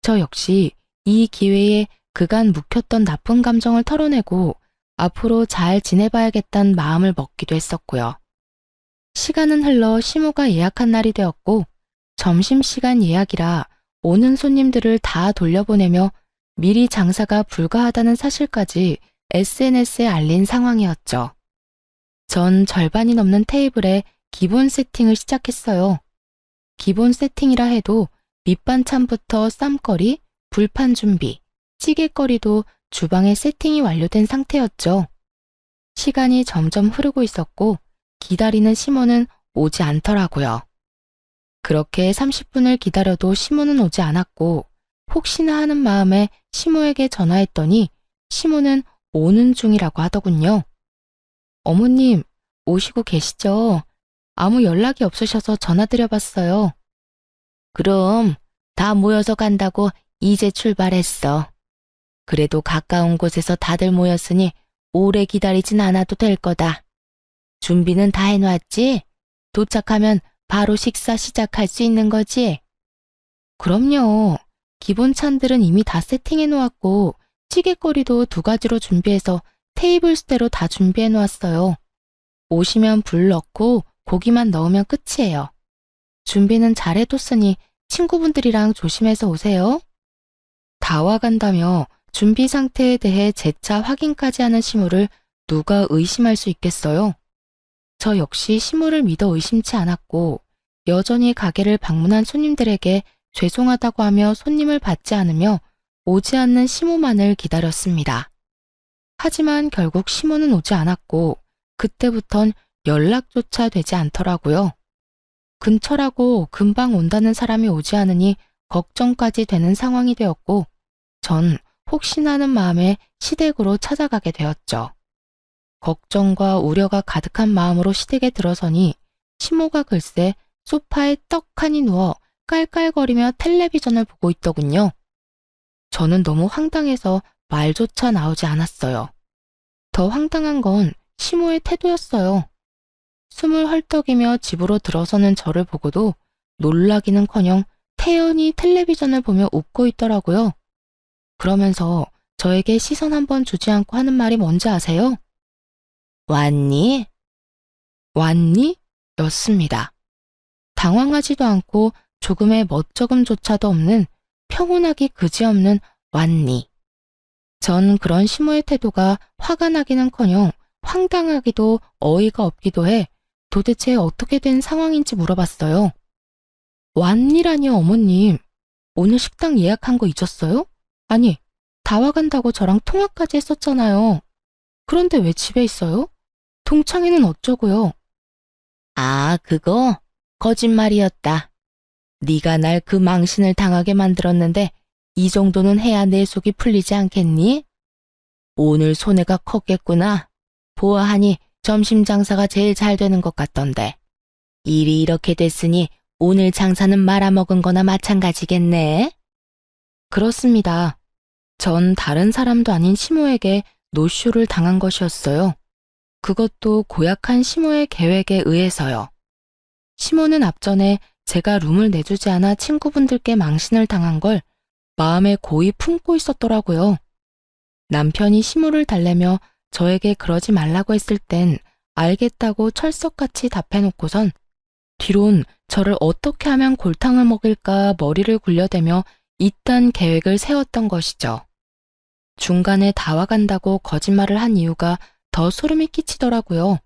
저 역시 이 기회에 그간 묵혔던 나쁜 감정을 털어내고 앞으로 잘 지내봐야겠다는 마음을 먹기도 했었고요. 시간은 흘러 시모가 예약한 날이 되었고 점심시간 예약이라 오는 손님들을 다 돌려보내며 미리 장사가 불가하다는 사실까지 SNS에 알린 상황이었죠. 전 절반이 넘는 테이블에 기본 세팅을 시작했어요. 기본 세팅이라 해도 밑반찬부터 쌈거리, 불판 준비, 찌개거리도 주방에 세팅이 완료된 상태였죠. 시간이 점점 흐르고 있었고 기다리는 시모는 오지 않더라고요. 그렇게 30분을 기다려도 시모는 오지 않았고 혹시나 하는 마음에 시모에게 전화했더니 시모는 오는 중이라고 하더군요. 어머님, 오시고 계시죠? 아무 연락이 없으셔서 전화드려봤어요. 그럼 다 모여서 간다고 이제 출발했어. 그래도 가까운 곳에서 다들 모였으니 오래 기다리진 않아도 될 거다. 준비는 다 해놨지? 도착하면 바로 식사 시작할 수 있는 거지? 그럼요. 기본 찬들은 이미 다 세팅해 놓았고 찌개거리도 2가지로 준비해서 테이블 수대로 다 준비해 놓았어요. 오시면 불 넣고 고기만 넣으면 끝이에요. 준비는 잘 해뒀으니 친구분들이랑 조심해서 오세요. 다 와간다며 준비 상태에 대해 재차 확인까지 하는 시무를 누가 의심할 수 있겠어요? 저 역시 시무를 믿어 의심치 않았고 여전히 가게를 방문한 손님들에게 죄송하다고 하며 손님을 받지 않으며 오지 않는 시무만을 기다렸습니다. 하지만 결국 시무는 오지 않았고 그때부턴 연락조차 되지 않더라고요. 근처라고 금방 온다는 사람이 오지 않으니 걱정까지 되는 상황이 되었고 전 혹시나 하는 마음에 시댁으로 찾아가게 되었죠. 걱정과 우려가 가득한 마음으로 시댁에 들어서니 시모가 글쎄 소파에 떡하니 누워 깔깔거리며 텔레비전을 보고 있더군요. 저는 너무 황당해서 말조차 나오지 않았어요. 더 황당한 건 시모의 태도였어요. 숨을 헐떡이며 집으로 들어서는 저를 보고도 놀라기는커녕 태연히 텔레비전을 보며 웃고 있더라고요. 그러면서 저에게 시선 한번 주지 않고 하는 말이 뭔지 아세요? 왔니? 왔니? 였습니다. 당황하지도 않고 조금의 멋쩍음조차도 없는 평온하기 그지없는 왔니. 전 그런 시모의 태도가 화가 나기는커녕 황당하기도 어이가 없기도 해 도대체 어떻게 된 상황인지 물어봤어요. 왔니라니요, 어머님. 오늘 식당 예약한 거 잊었어요? 아니, 다 와간다고 저랑 통화까지 했었잖아요. 그런데 왜 집에 있어요? 동창회는 어쩌고요? 아, 그거? 거짓말이었다. 네가 날 그 망신을 당하게 만들었는데 이 정도는 해야 내 속이 풀리지 않겠니? 오늘 손해가 컸겠구나. 보아하니 점심 장사가 제일 잘 되는 것 같던데. 일이 이렇게 됐으니 오늘 장사는 말아먹은 거나 마찬가지겠네. 그렇습니다. 전 다른 사람도 아닌 시모에게 노쇼를 당한 것이었어요. 그것도 고약한 시모의 계획에 의해서요. 시모는 앞전에 제가 룸을 내주지 않아 친구분들께 망신을 당한 걸 마음에 고이 품고 있었더라고요. 남편이 시모를 달래며 저에게 그러지 말라고 했을 땐 알겠다고 철석같이 답해놓고선 뒤론 저를 어떻게 하면 골탕을 먹일까 머리를 굴려대며 이딴 계획을 세웠던 것이죠. 중간에 다 와간다고 거짓말을 한 이유가 더 소름이 끼치더라고요.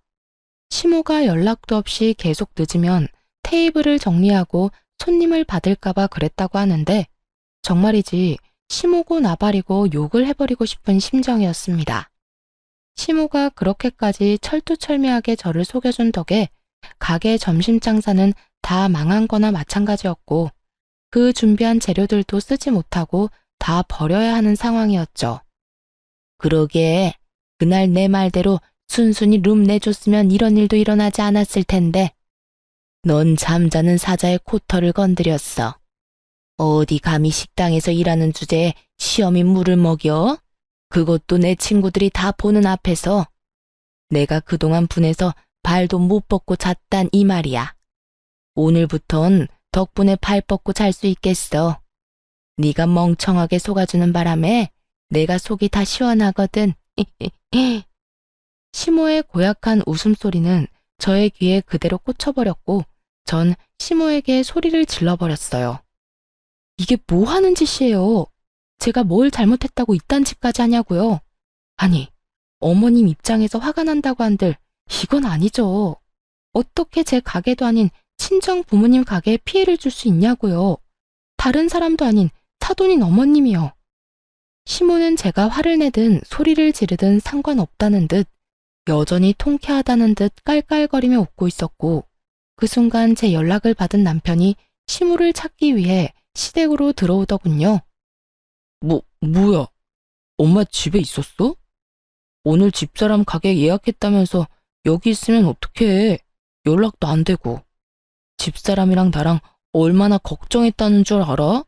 시모가 연락도 없이 계속 늦으면 테이블을 정리하고 손님을 받을까봐 그랬다고 하는데 정말이지 시모고 나발이고 욕을 해버리고 싶은 심정이었습니다. 시모가 그렇게까지 철두철미하게 저를 속여준 덕에 가게 점심 장사는 다 망한 거나 마찬가지였고 그 준비한 재료들도 쓰지 못하고 다 버려야 하는 상황이었죠. 그러게 그날 내 말대로 순순히 룸 내줬으면 이런 일도 일어나지 않았을 텐데 넌 잠자는 사자의 코털을 건드렸어. 어디 감히 식당에서 일하는 주제에 시험이 물을 먹여? 그것도 내 친구들이 다 보는 앞에서. 내가 그동안 분해서 발도 못 뻗고 잤단 이 말이야. 오늘부턴 덕분에 발 뻗고 잘 수 있겠어. 네가 멍청하게 속아주는 바람에 내가 속이 다 시원하거든. 시모의 고약한 웃음소리는 저의 귀에 그대로 꽂혀버렸고 전 시모에게 소리를 질러버렸어요. 이게 뭐 하는 짓이에요? 제가 뭘 잘못했다고 이딴 짓까지 하냐고요? 아니, 어머님 입장에서 화가 난다고 한들 이건 아니죠. 어떻게 제 가게도 아닌 친정 부모님 가게에 피해를 줄 수 있냐고요. 다른 사람도 아닌 사돈인 어머님이요. 시모는 제가 화를 내든 소리를 지르든 상관없다는 듯 여전히 통쾌하다는 듯 깔깔거리며 웃고 있었고 그 순간 제 연락을 받은 남편이 시모를 찾기 위해 시댁으로 들어오더군요. 뭐야? 엄마 집에 있었어? 오늘 집사람 가게 예약했다면서 여기 있으면 어떡해. 연락도 안 되고. 집사람이랑 나랑 얼마나 걱정했다는 줄 알아?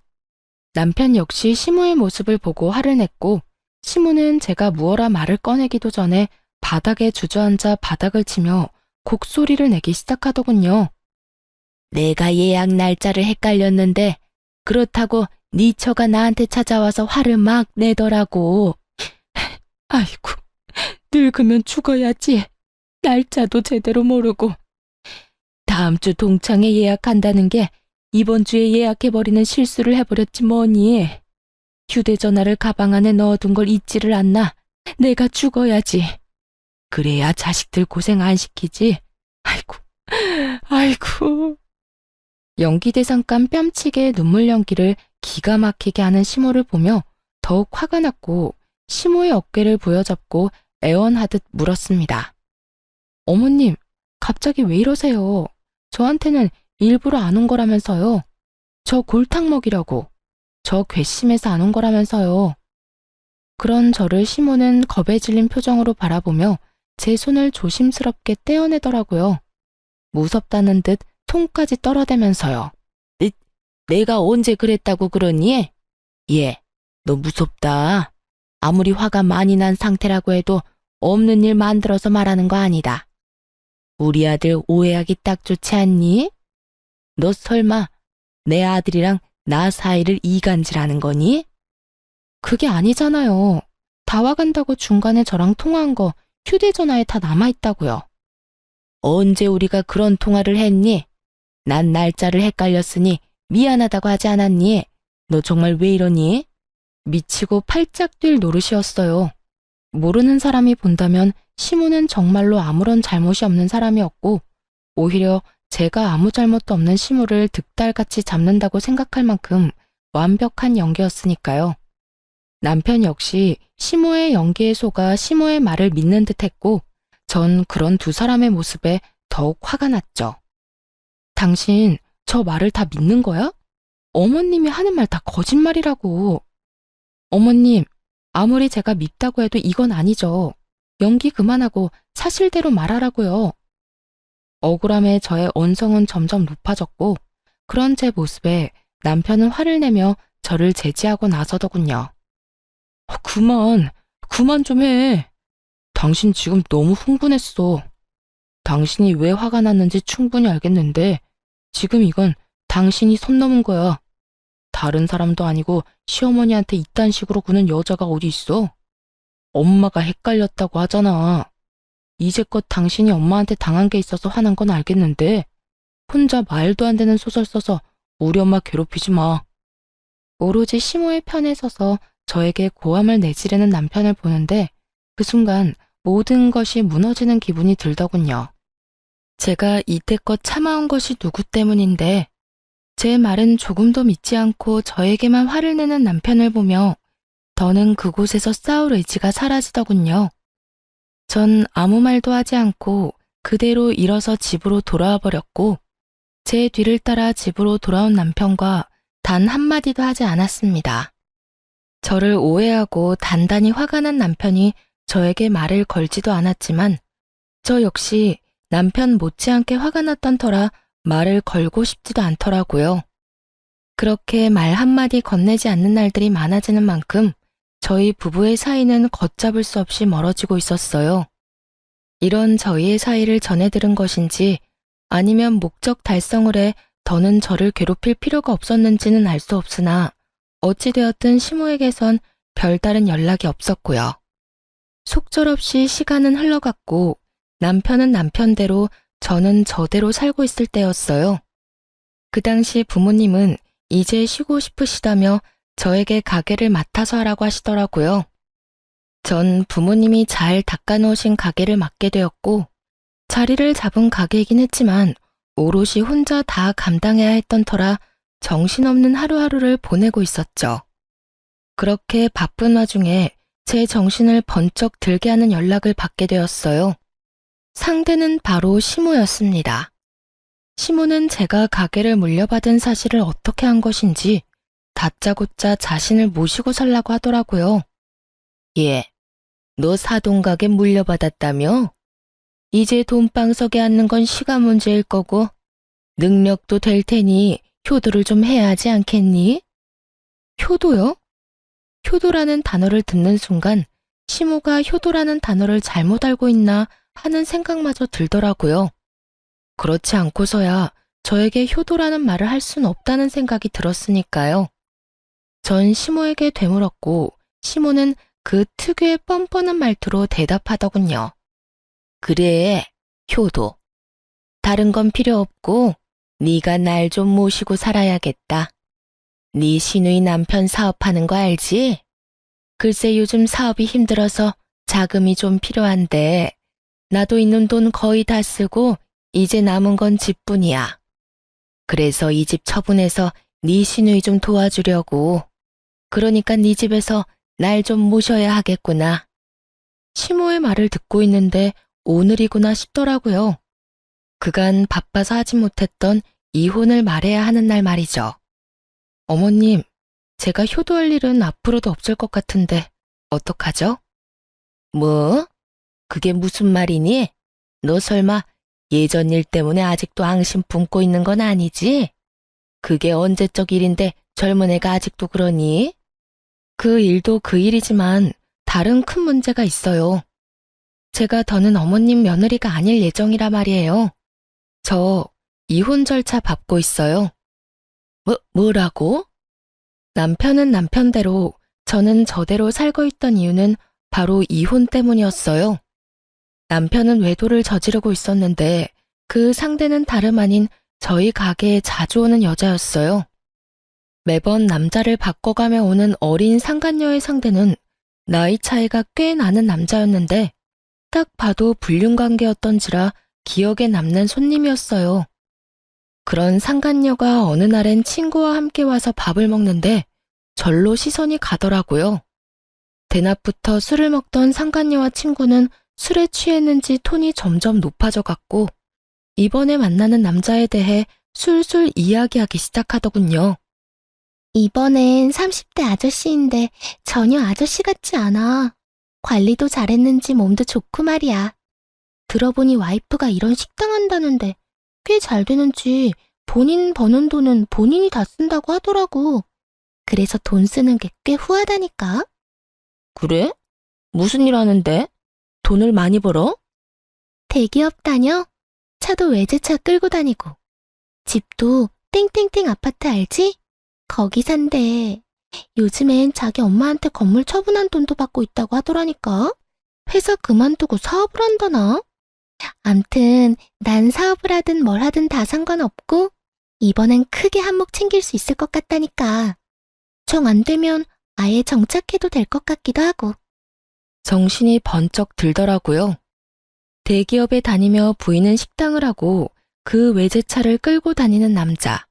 남편 역시 시모의 모습을 보고 화를 냈고 시모는 제가 무어라 말을 꺼내기도 전에 바닥에 주저앉아 바닥을 치며 곡소리를 내기 시작하더군요. 내가 예약 날짜를 헷갈렸는데 그렇다고 네 처가 나한테 찾아와서 화를 막 내더라고. 아이고, 늙으면 죽어야지. 날짜도 제대로 모르고. 다음 주 동창회 예약한다는 게 이번 주에 예약해버리는 실수를 해버렸지 뭐니. 휴대전화를 가방 안에 넣어둔 걸 잊지를 않나. 내가 죽어야지. 그래야 자식들 고생 안 시키지. 아이고. 연기대상감 뺨치게 눈물 연기를 기가 막히게 하는 시모를 보며 더욱 화가 났고 시모의 어깨를 부여잡고 애원하듯 물었습니다. 어머님, 갑자기 왜 이러세요? 저한테는 일부러 안 온 거라면서요. 저 골탕 먹이려고. 저 괘씸해서 안 온 거라면서요. 그런 저를 시모는 겁에 질린 표정으로 바라보며 제 손을 조심스럽게 떼어내더라고요. 무섭다는 듯 손까지 떨어대면서요. 내가 언제 그랬다고 그러니? 너 무섭다. 아무리 화가 많이 난 상태라고 해도 없는 일 만들어서 말하는 거 아니다. 우리 아들 오해하기 딱 좋지 않니? 너 설마 내 아들이랑 나 사이를 이간질하는 거니? 그게 아니잖아요. 다 와간다고 중간에 저랑 통화한 거 휴대전화에 다 남아있다고요. 언제 우리가 그런 통화를 했니? 난 날짜를 헷갈렸으니 미안하다고 하지 않았니? 너 정말 왜 이러니? 미치고 팔짝 뛸 노릇이었어요. 모르는 사람이 본다면 시모는 정말로 아무런 잘못이 없는 사람이었고 오히려 제가 아무 잘못도 없는 시모를 득달같이 잡는다고 생각할 만큼 완벽한 연기였으니까요. 남편 역시 시모의 연기에 속아 시모의 말을 믿는 듯했고 전 그런 두 사람의 모습에 더욱 화가 났죠. 당신 저 말을 다 믿는 거야? 어머님이 하는 말 다 거짓말이라고. 어머님, 아무리 제가 밉다고 해도 이건 아니죠. 연기 그만하고 사실대로 말하라고요. 억울함에 저의 언성은 점점 높아졌고 그런 제 모습에 남편은 화를 내며 저를 제지하고 나서더군요. 그만 좀 해. 당신 지금 너무 흥분했어. 당신이 왜 화가 났는지 충분히 알겠는데 지금 이건 당신이 선 넘은 거야. 다른 사람도 아니고 시어머니한테 이딴 식으로 구는 여자가 어디 있어? 엄마가 헷갈렸다고 하잖아. 이제껏 당신이 엄마한테 당한 게 있어서 화난 건 알겠는데 혼자 말도 안 되는 소설 써서 우리 엄마 괴롭히지 마. 오로지 시모의 편에 서서 저에게 고함을 내지르는 남편을 보는데 그 순간 모든 것이 무너지는 기분이 들더군요. 제가 이때껏 참아온 것이 누구 때문인데 제 말은 조금도 믿지 않고 저에게만 화를 내는 남편을 보며 더는 그곳에서 싸울 의지가 사라지더군요. 전 아무 말도 하지 않고 그대로 일어서 집으로 돌아와 버렸고 제 뒤를 따라 집으로 돌아온 남편과 단 한마디도 하지 않았습니다. 저를 오해하고 단단히 화가 난 남편이 저에게 말을 걸지도 않았지만 저 역시 남편 못지않게 화가 났던 터라 말을 걸고 싶지도 않더라고요. 그렇게 말 한마디 건네지 않는 날들이 많아지는 만큼 저희 부부의 사이는 걷잡을 수 없이 멀어지고 있었어요. 이런 저희의 사이를 전해 들은 것인지 아니면 목적 달성을 해 더는 저를 괴롭힐 필요가 없었는지는 알 수 없으나 어찌되었든 시모에게선 별다른 연락이 없었고요. 속절없이 시간은 흘러갔고 남편은 남편대로 저는 저대로 살고 있을 때였어요. 그 당시 부모님은 이제 쉬고 싶으시다며 저에게 가게를 맡아서 하라고 하시더라고요. 전 부모님이 잘 닦아놓으신 가게를 맡게 되었고 자리를 잡은 가게이긴 했지만 오롯이 혼자 다 감당해야 했던 터라 정신없는 하루하루를 보내고 있었죠. 그렇게 바쁜 와중에 제 정신을 번쩍 들게 하는 연락을 받게 되었어요. 상대는 바로 시모였습니다. 시모는 제가 가게를 물려받은 사실을 어떻게 한 것인지 다짜고짜 자신을 모시고 살라고 하더라고요. 예, 너 사돈가게 물려받았다며? 이제 돈방석에 앉는 건 시간 문제일 거고 능력도 될 테니 효도를 좀 해야 하지 않겠니? 효도요? 효도라는 단어를 듣는 순간 시모가 효도라는 단어를 잘못 알고 있나 하는 생각마저 들더라고요. 그렇지 않고서야 저에게 효도라는 말을 할 수는 없다는 생각이 들었으니까요. 전 시모에게 되물었고 시모는 그 특유의 뻔뻔한 말투로 대답하더군요. 그래, 효도. 다른 건 필요 없고 네가 날 좀 모시고 살아야겠다. 네 시누이 남편 사업하는 거 알지? 글쎄 요즘 사업이 힘들어서 자금이 좀 필요한데 나도 있는 돈 거의 다 쓰고 이제 남은 건 집뿐이야. 그래서 이 집 처분해서 네 시누이 좀 도와주려고. 그러니까 네 집에서 날 좀 모셔야 하겠구나. 시모의 말을 듣고 있는데 오늘이구나 싶더라고요. 그간 바빠서 하지 못했던 이혼을 말해야 하는 날 말이죠. 어머님, 제가 효도할 일은 앞으로도 없을 것 같은데 어떡하죠? 뭐? 그게 무슨 말이니? 너 설마 예전 일 때문에 아직도 앙심 품고 있는 건 아니지? 그게 언제적 일인데 젊은 애가 아직도 그러니? 그 일도 그 일이지만 다른 큰 문제가 있어요. 제가 더는 어머님 며느리가 아닐 예정이라 말이에요. 저 이혼 절차 밟고 있어요. 뭐라고? 남편은 남편대로 저는 저대로 살고 있던 이유는 바로 이혼 때문이었어요. 남편은 외도를 저지르고 있었는데 그 상대는 다름 아닌 저희 가게에 자주 오는 여자였어요. 매번 남자를 바꿔가며 오는 어린 상간녀의 상대는 나이 차이가 꽤 나는 남자였는데 딱 봐도 불륜관계였던지라 기억에 남는 손님이었어요. 그런 상간녀가 어느 날엔 친구와 함께 와서 밥을 먹는데 절로 시선이 가더라고요. 대낮부터 술을 먹던 상간녀와 친구는 술에 취했는지 톤이 점점 높아져 갔고 이번에 만나는 남자에 대해 술술 이야기하기 시작하더군요. 이번엔 30대 아저씨인데 전혀 아저씨 같지 않아. 관리도 잘했는지 몸도 좋고 말이야. 들어보니 와이프가 이런 식당 한다는데 꽤 잘 되는지 본인 버는 돈은 본인이 다 쓴다고 하더라고. 그래서 돈 쓰는 게 꽤 후하다니까. 그래? 무슨 일 하는데? 돈을 많이 벌어? 대기업 다녀? 차도 외제차 끌고 다니고. 집도 땡땡땡 아파트 알지? 거기 산대. 요즘엔 자기 엄마한테 건물 처분한 돈도 받고 있다고 하더라니까. 회사 그만두고 사업을 한다나? 암튼 난 사업을 하든 뭘 하든 다 상관없고 이번엔 크게 한몫 챙길 수 있을 것 같다니까. 정 안 되면 아예 정착해도 될 것 같기도 하고. 정신이 번쩍 들더라고요. 대기업에 다니며 부인은 식당을 하고 그 외제차를 끌고 다니는 남자.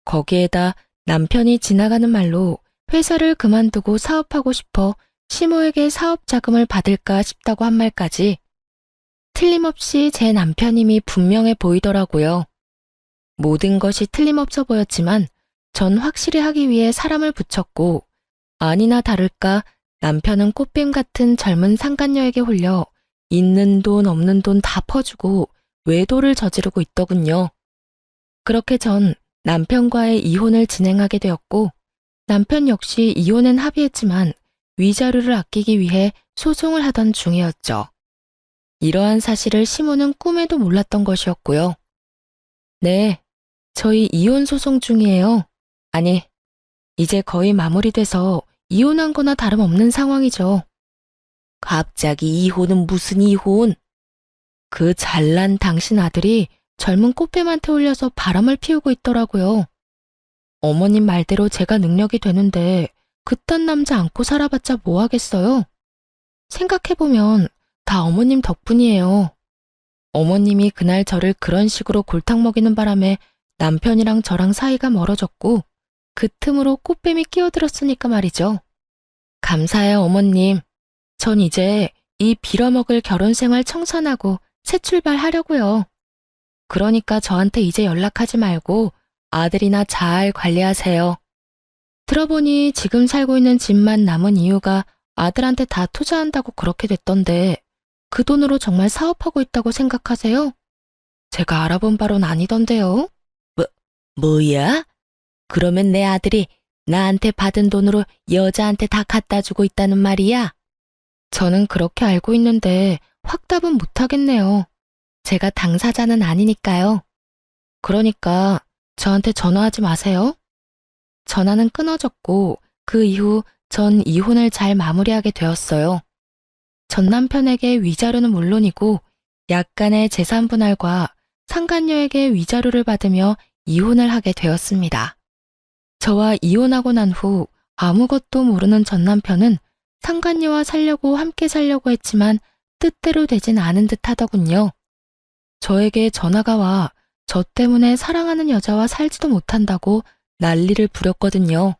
거기에다 남편이 지나가는 말로 회사를 그만두고 사업하고 싶어 시모에게 사업 자금을 받을까 싶다고 한 말까지 틀림없이 제 남편임이 분명해 보이더라고요. 모든 것이 틀림없어 보였지만 전 확실히 하기 위해 사람을 붙였고 아니나 다를까 남편은 꽃뱀 같은 젊은 상간녀에게 홀려 있는 돈 없는 돈 다 퍼주고 외도를 저지르고 있더군요. 그렇게 전 남편과의 이혼을 진행하게 되었고 남편 역시 이혼엔 합의했지만 위자료를 아끼기 위해 소송을 하던 중이었죠. 이러한 사실을 시모는 꿈에도 몰랐던 것이었고요. 네, 저희 이혼 소송 중이에요. 아니, 이제 거의 마무리돼서 이혼한 거나 다름없는 상황이죠. 갑자기 이혼은 무슨 이혼? 그 잘난 당신 아들이 젊은 꽃뱀한테 홀려서 바람을 피우고 있더라고요. 어머님 말대로 제가 능력이 되는데 그딴 남자 안고 살아봤자 뭐 하겠어요? 생각해보면 다 어머님 덕분이에요. 어머님이 그날 저를 그런 식으로 골탕 먹이는 바람에 남편이랑 저랑 사이가 멀어졌고 그 틈으로 꽃뱀이 끼어들었으니까 말이죠. 감사해요, 어머님. 전 이제 이 빌어먹을 결혼 생활 청산하고 새 출발하려고요. 그러니까 저한테 이제 연락하지 말고 아들이나 잘 관리하세요. 들어보니 지금 살고 있는 집만 남은 이유가 아들한테 다 투자한다고 그렇게 됐던데 그 돈으로 정말 사업하고 있다고 생각하세요? 제가 알아본 바로는 아니던데요. 뭐야? 그러면 내 아들이 나한테 받은 돈으로 여자한테 다 갖다 주고 있다는 말이야? 저는 그렇게 알고 있는데 확답은 못하겠네요. 제가 당사자는 아니니까요. 그러니까 저한테 전화하지 마세요. 전화는 끊어졌고 그 이후 전 이혼을 잘 마무리하게 되었어요. 전 남편에게 위자료는 물론이고 약간의 재산 분할과 상간녀에게 위자료를 받으며 이혼을 하게 되었습니다. 저와 이혼하고 난 후 아무것도 모르는 전 남편은 상간녀와 살려고 함께 살려고 했지만 뜻대로 되진 않은 듯 하더군요. 저에게 전화가 와 저 때문에 사랑하는 여자와 살지도 못한다고 난리를 부렸거든요.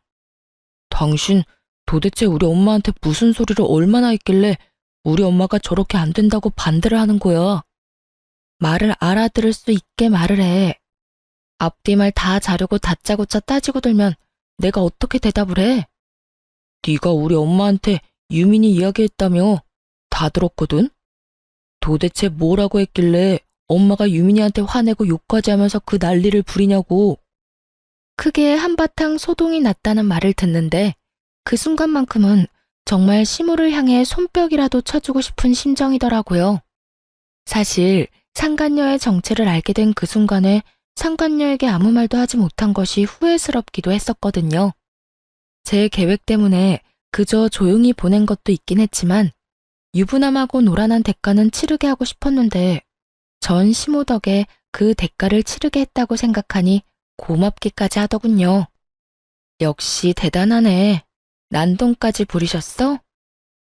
당신 도대체 우리 엄마한테 무슨 소리를 얼마나 했길래 우리 엄마가 저렇게 안 된다고 반대를 하는 거야. 말을 알아들을 수 있게 말을 해. 앞뒤말 다 자르고 다짜고짜 따지고 들면 내가 어떻게 대답을 해? 네가 우리 엄마한테 유민이 이야기했다며. 다 들었거든? 도대체 뭐라고 했길래 엄마가 유민이한테 화내고 욕까지 하면서 그 난리를 부리냐고. 크게 한바탕 소동이 났다는 말을 듣는데 그 순간만큼은 정말 시모를 향해 손뼉이라도 쳐주고 싶은 심정이더라고요. 사실 상간녀의 정체를 알게 된 그 순간에 상간녀에게 아무 말도 하지 못한 것이 후회스럽기도 했었거든요. 제 계획 때문에 그저 조용히 보낸 것도 있긴 했지만 유부남하고 노란한 대가는 치르게 하고 싶었는데 전 시모 덕에 그 대가를 치르게 했다고 생각하니 고맙기까지 하더군요. 역시 대단하네. 난동까지 부리셨어?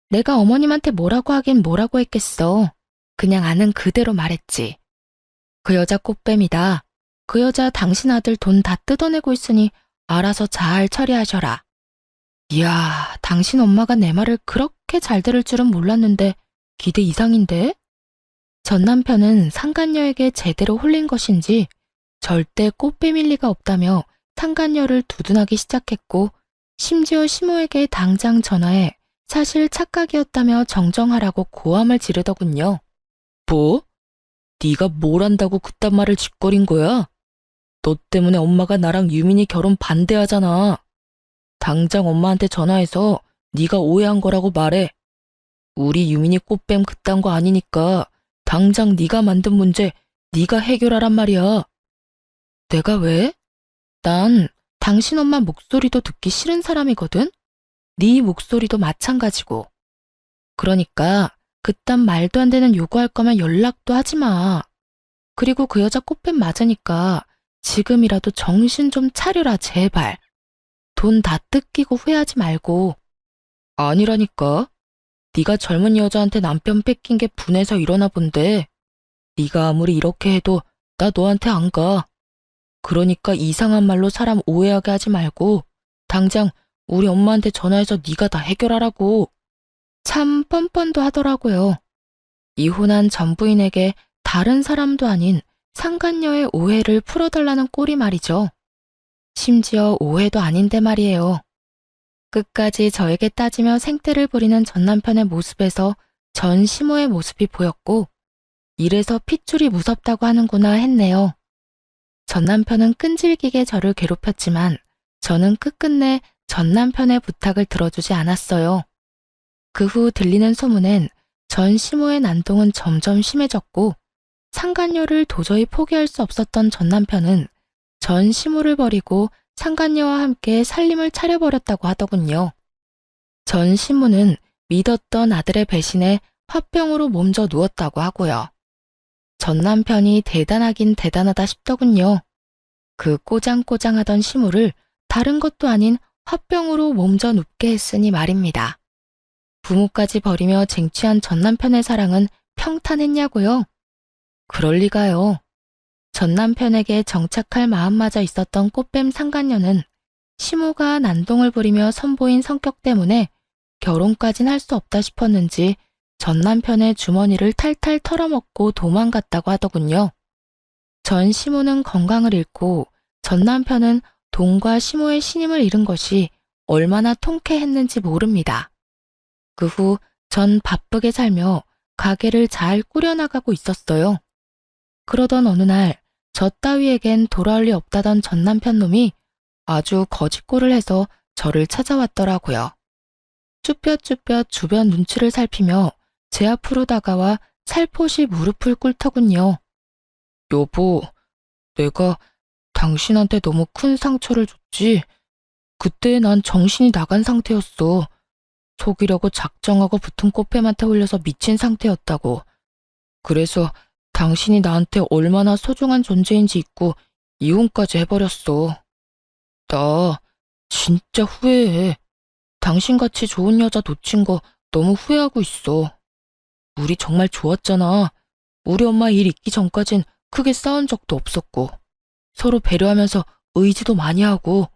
내가 어머님한테 뭐라고 하긴 뭐라고 했겠어. 그냥 아는 그대로 말했지. 그 여자 꽃뱀이다. 그 여자 당신 아들 돈 다 뜯어내고 있으니 알아서 잘 처리하셔라. 이야, 당신 엄마가 내 말을 그렇게 잘 들을 줄은 몰랐는데 기대 이상인데? 전 남편은 상간녀에게 제대로 홀린 것인지 절대 꽃 빼밀 리가 없다며 상간녀를 두둔하기 시작했고, 심지어 시모에게 당장 전화해 사실 착각이었다며 정정하라고 고함을 지르더군요. 뭐? 네가 뭘 안다고 그딴 말을 짓거린 거야? 너 때문에 엄마가 나랑 유민이 결혼 반대하잖아. 당장 엄마한테 전화해서 네가 오해한 거라고 말해. 우리 유민이 꽃뱀 그딴 거 아니니까 당장 네가 만든 문제 네가 해결하란 말이야. 내가 왜? 난 당신 엄마 목소리도 듣기 싫은 사람이거든? 네 목소리도 마찬가지고. 그러니까 그딴 말도 안 되는 요구할 거면 연락도 하지 마. 그리고 그 여자 꽃뱀 맞으니까 지금이라도 정신 좀 차려라, 제발. 돈 다 뜯기고 후회하지 말고. 아니라니까. 네가 젊은 여자한테 남편 뺏긴 게 분해서 이러나 본데, 네가 아무리 이렇게 해도 나 너한테 안 가. 그러니까 이상한 말로 사람 오해하게 하지 말고 당장 우리 엄마한테 전화해서 네가 다 해결하라고. 참 뻔뻔도 하더라고요. 이혼한 전 부인에게 다른 사람도 아닌 상간녀의 오해를 풀어달라는 꼴이 말이죠. 심지어 오해도 아닌데 말이에요. 끝까지 저에게 따지며 생떼를 부리는 전 남편의 모습에서 전 시모의 모습이 보였고, 이래서 핏줄이 무섭다고 하는구나 했네요. 전 남편은 끈질기게 저를 괴롭혔지만 저는 끝끝내 전 남편의 부탁을 들어주지 않았어요. 그 후 들리는 소문엔 전 시모의 난동은 점점 심해졌고, 상간녀를 도저히 포기할 수 없었던 전 남편은 전 시모를 버리고 상간녀와 함께 살림을 차려버렸다고 하더군요. 전 시모는 믿었던 아들의 배신에 화병으로 몸져 누웠다고 하고요. 전 남편이 대단하긴 대단하다 싶더군요. 그 꼬장꼬장하던 시모를 다른 것도 아닌 화병으로 몸져 눕게 했으니 말입니다. 부모까지 버리며 쟁취한 전 남편의 사랑은 평탄했냐고요? 그럴 리가요. 전 남편에게 정착할 마음마저 있었던 꽃뱀 상간녀는 시모가 난동을 부리며 선보인 성격 때문에 결혼까진 할 수 없다 싶었는지 전 남편의 주머니를 탈탈 털어먹고 도망갔다고 하더군요. 전 시모는 건강을 잃고 전 남편은 돈과 시모의 신임을 잃은 것이 얼마나 통쾌했는지 모릅니다. 그 후 전 바쁘게 살며 가게를 잘 꾸려나가고 있었어요. 그러던 어느 날 저 따위에겐 돌아올 리 없다던 전 남편 놈이 아주 거짓골을 해서 저를 찾아왔더라고요. 쭈뼛쭈뼛 주변 눈치를 살피며 제 앞으로 다가와 살포시 무릎을 꿇더군요. 여보, 내가 당신한테 너무 큰 상처를 줬지. 그때 난 정신이 나간 상태였어. 속이려고 작정하고 붙은 꽃뱀한테 홀려서 미친 상태였다고. 그래서 당신이 나한테 얼마나 소중한 존재인지 잊고 이혼까지 해버렸어. 나 진짜 후회해. 당신같이 좋은 여자 놓친 거 너무 후회하고 있어. 우리 정말 좋았잖아. 우리 엄마 일 있기 전까진 크게 싸운 적도 없었고, 서로 배려하면서 의지도 많이 하고.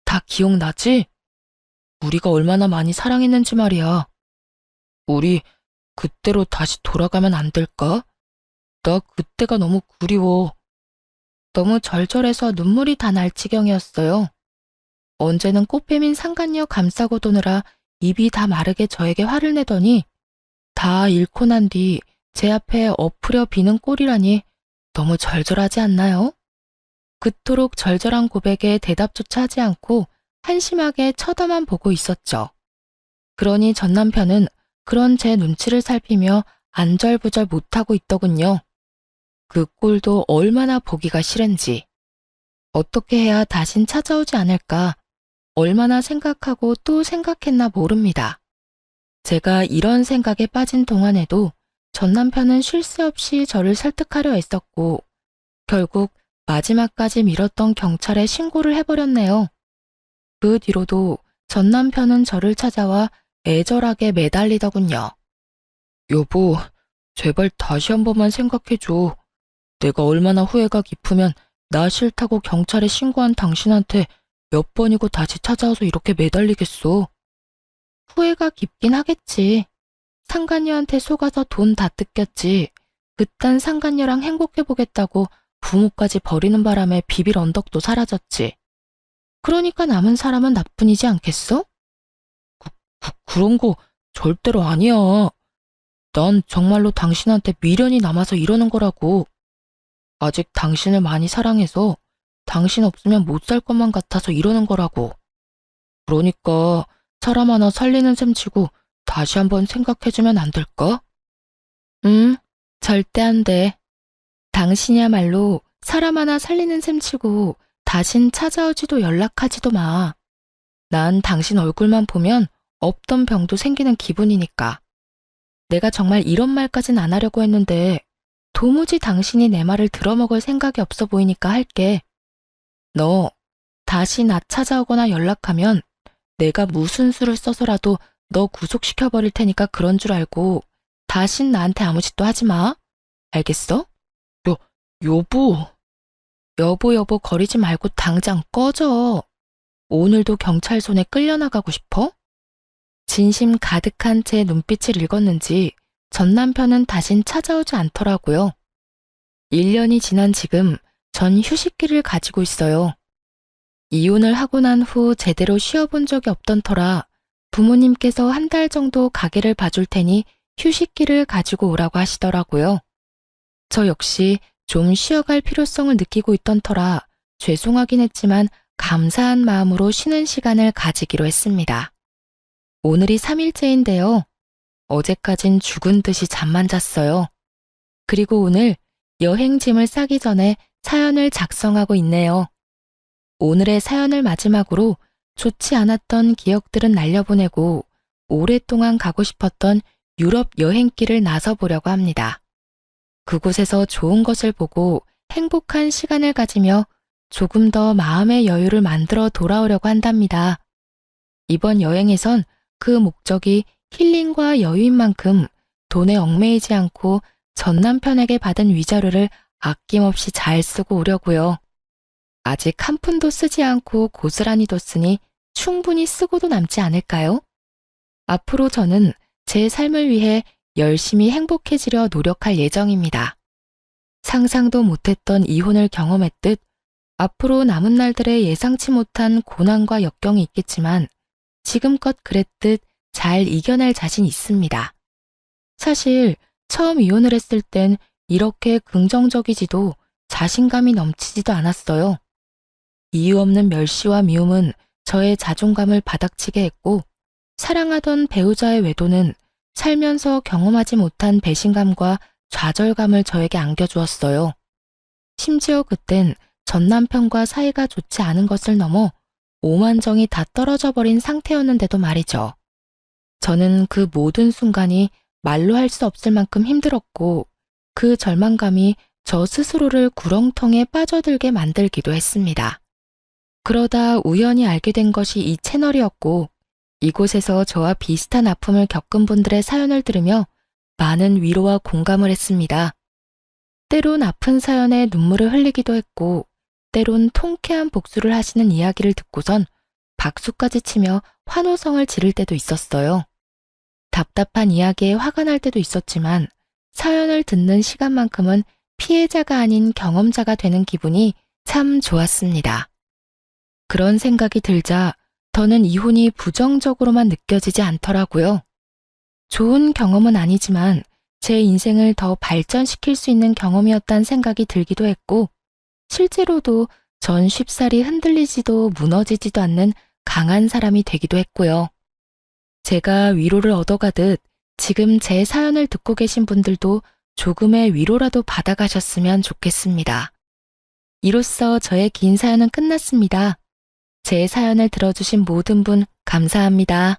다 기억나지? 우리가 얼마나 많이 사랑했는지 말이야. 우리 그때로 다시 돌아가면 안 될까? 나 그때가 너무 그리워. 너무 절절해서 눈물이 다 날 지경이었어요. 언제는 꽃뱀인 상간녀 감싸고 도느라 입이 다 마르게 저에게 화를 내더니 다 잃고 난 뒤 제 앞에 엎으려 비는 꼴이라니 너무 절절하지 않나요? 그토록 절절한 고백에 대답조차 하지 않고 한심하게 쳐다만 보고 있었죠. 그러니 전 남편은 그런 제 눈치를 살피며 안절부절 못하고 있더군요. 그 꼴도 얼마나 보기가 싫은지. 어떻게 해야 다신 찾아오지 않을까 얼마나 생각하고 또 생각했나 모릅니다. 제가 이런 생각에 빠진 동안에도 전 남편은 쉴 새 없이 저를 설득하려 애썼고 결국 마지막까지 미뤘던 경찰에 신고를 해버렸네요. 그 뒤로도 전 남편은 저를 찾아와 애절하게 매달리더군요. 여보, 제발 다시 한 번만 생각해줘. 내가 얼마나 후회가 깊으면 나 싫다고 경찰에 신고한 당신한테 몇 번이고 다시 찾아와서 이렇게 매달리겠어. 후회가 깊긴 하겠지. 상간녀한테 속아서 돈 다 뜯겼지. 그딴 상간녀랑 행복해보겠다고 부모까지 버리는 바람에 비빌 언덕도 사라졌지. 그러니까 남은 사람은 나뿐이지 않겠어? 그런 거 절대로 아니야. 난 정말로 당신한테 미련이 남아서 이러는 거라고. 아직 당신을 많이 사랑해서 당신 없으면 못 살 것만 같아서 이러는 거라고. 그러니까 사람 하나 살리는 셈 치고 다시 한번 생각해주면 안 될까? 절대 안 돼. 당신이야말로 사람 하나 살리는 셈 치고 다신 찾아오지도 연락하지도 마. 난 당신 얼굴만 보면 없던 병도 생기는 기분이니까. 내가 정말 이런 말까진 안 하려고 했는데 도무지 당신이 내 말을 들어먹을 생각이 없어 보이니까 할게. 너 다시 나 찾아오거나 연락하면 내가 무슨 수를 써서라도 너 구속시켜버릴 테니까 그런 줄 알고 다신 나한테 아무 짓도 하지 마. 알겠어? 여보. 여보 거리지 말고 당장 꺼져. 오늘도 경찰 손에 끌려나가고 싶어? 진심 가득한 제 눈빛을 읽었는지 전 남편은 다신 찾아오지 않더라고요. 1년이 지난 지금 전 휴식기를 가지고 있어요. 이혼을 하고 난 후 제대로 쉬어본 적이 없던 터라 부모님께서 한 달 정도 가게를 봐줄 테니 휴식기를 가지고 오라고 하시더라고요. 저 역시 좀 쉬어갈 필요성을 느끼고 있던 터라 죄송하긴 했지만 감사한 마음으로 쉬는 시간을 가지기로 했습니다. 오늘이 3일째인데요. 어제까진 죽은 듯이 잠만 잤어요. 그리고 오늘 여행짐을 싸기 전에 사연을 작성하고 있네요. 오늘의 사연을 마지막으로 좋지 않았던 기억들은 날려보내고 오랫동안 가고 싶었던 유럽 여행길을 나서보려고 합니다. 그곳에서 좋은 것을 보고 행복한 시간을 가지며 조금 더 마음의 여유를 만들어 돌아오려고 한답니다. 이번 여행에선 그 목적이 힐링과 여유인 만큼 돈에 얽매이지 않고 전 남편에게 받은 위자료를 아낌없이 잘 쓰고 오려고요. 아직 한 푼도 쓰지 않고 고스란히 뒀으니 충분히 쓰고도 남지 않을까요? 앞으로 저는 제 삶을 위해 열심히 행복해지려 노력할 예정입니다. 상상도 못했던 이혼을 경험했듯 앞으로 남은 날들에 예상치 못한 고난과 역경이 있겠지만 지금껏 그랬듯 잘 이겨낼 자신 있습니다. 사실 처음 이혼을 했을 땐 이렇게 긍정적이지도 자신감이 넘치지도 않았어요. 이유 없는 멸시와 미움은 저의 자존감을 바닥치게 했고 사랑하던 배우자의 외도는 살면서 경험하지 못한 배신감과 좌절감을 저에게 안겨주었어요. 심지어 그땐 전 남편과 사이가 좋지 않은 것을 넘어 오만정이 다 떨어져 버린 상태였는데도 말이죠. 저는 그 모든 순간이 말로 할 수 없을 만큼 힘들었고 그 절망감이 저 스스로를 구렁텅이에 빠져들게 만들기도 했습니다. 그러다 우연히 알게 된 것이 이 채널이었고 이곳에서 저와 비슷한 아픔을 겪은 분들의 사연을 들으며 많은 위로와 공감을 했습니다. 때론 아픈 사연에 눈물을 흘리기도 했고 때론 통쾌한 복수를 하시는 이야기를 듣고선 박수까지 치며 환호성을 지를 때도 있었어요. 답답한 이야기에 화가 날 때도 있었지만 사연을 듣는 시간만큼은 피해자가 아닌 경험자가 되는 기분이 참 좋았습니다. 그런 생각이 들자 더는 이혼이 부정적으로만 느껴지지 않더라고요. 좋은 경험은 아니지만 제 인생을 더 발전시킬 수 있는 경험이었다는 생각이 들기도 했고 실제로도 전 쉽사리 흔들리지도 무너지지도 않는 강한 사람이 되기도 했고요. 제가 위로를 얻어가듯 지금 제 사연을 듣고 계신 분들도 조금의 위로라도 받아가셨으면 좋겠습니다. 이로써 저의 긴 사연은 끝났습니다. 제 사연을 들어주신 모든 분 감사합니다.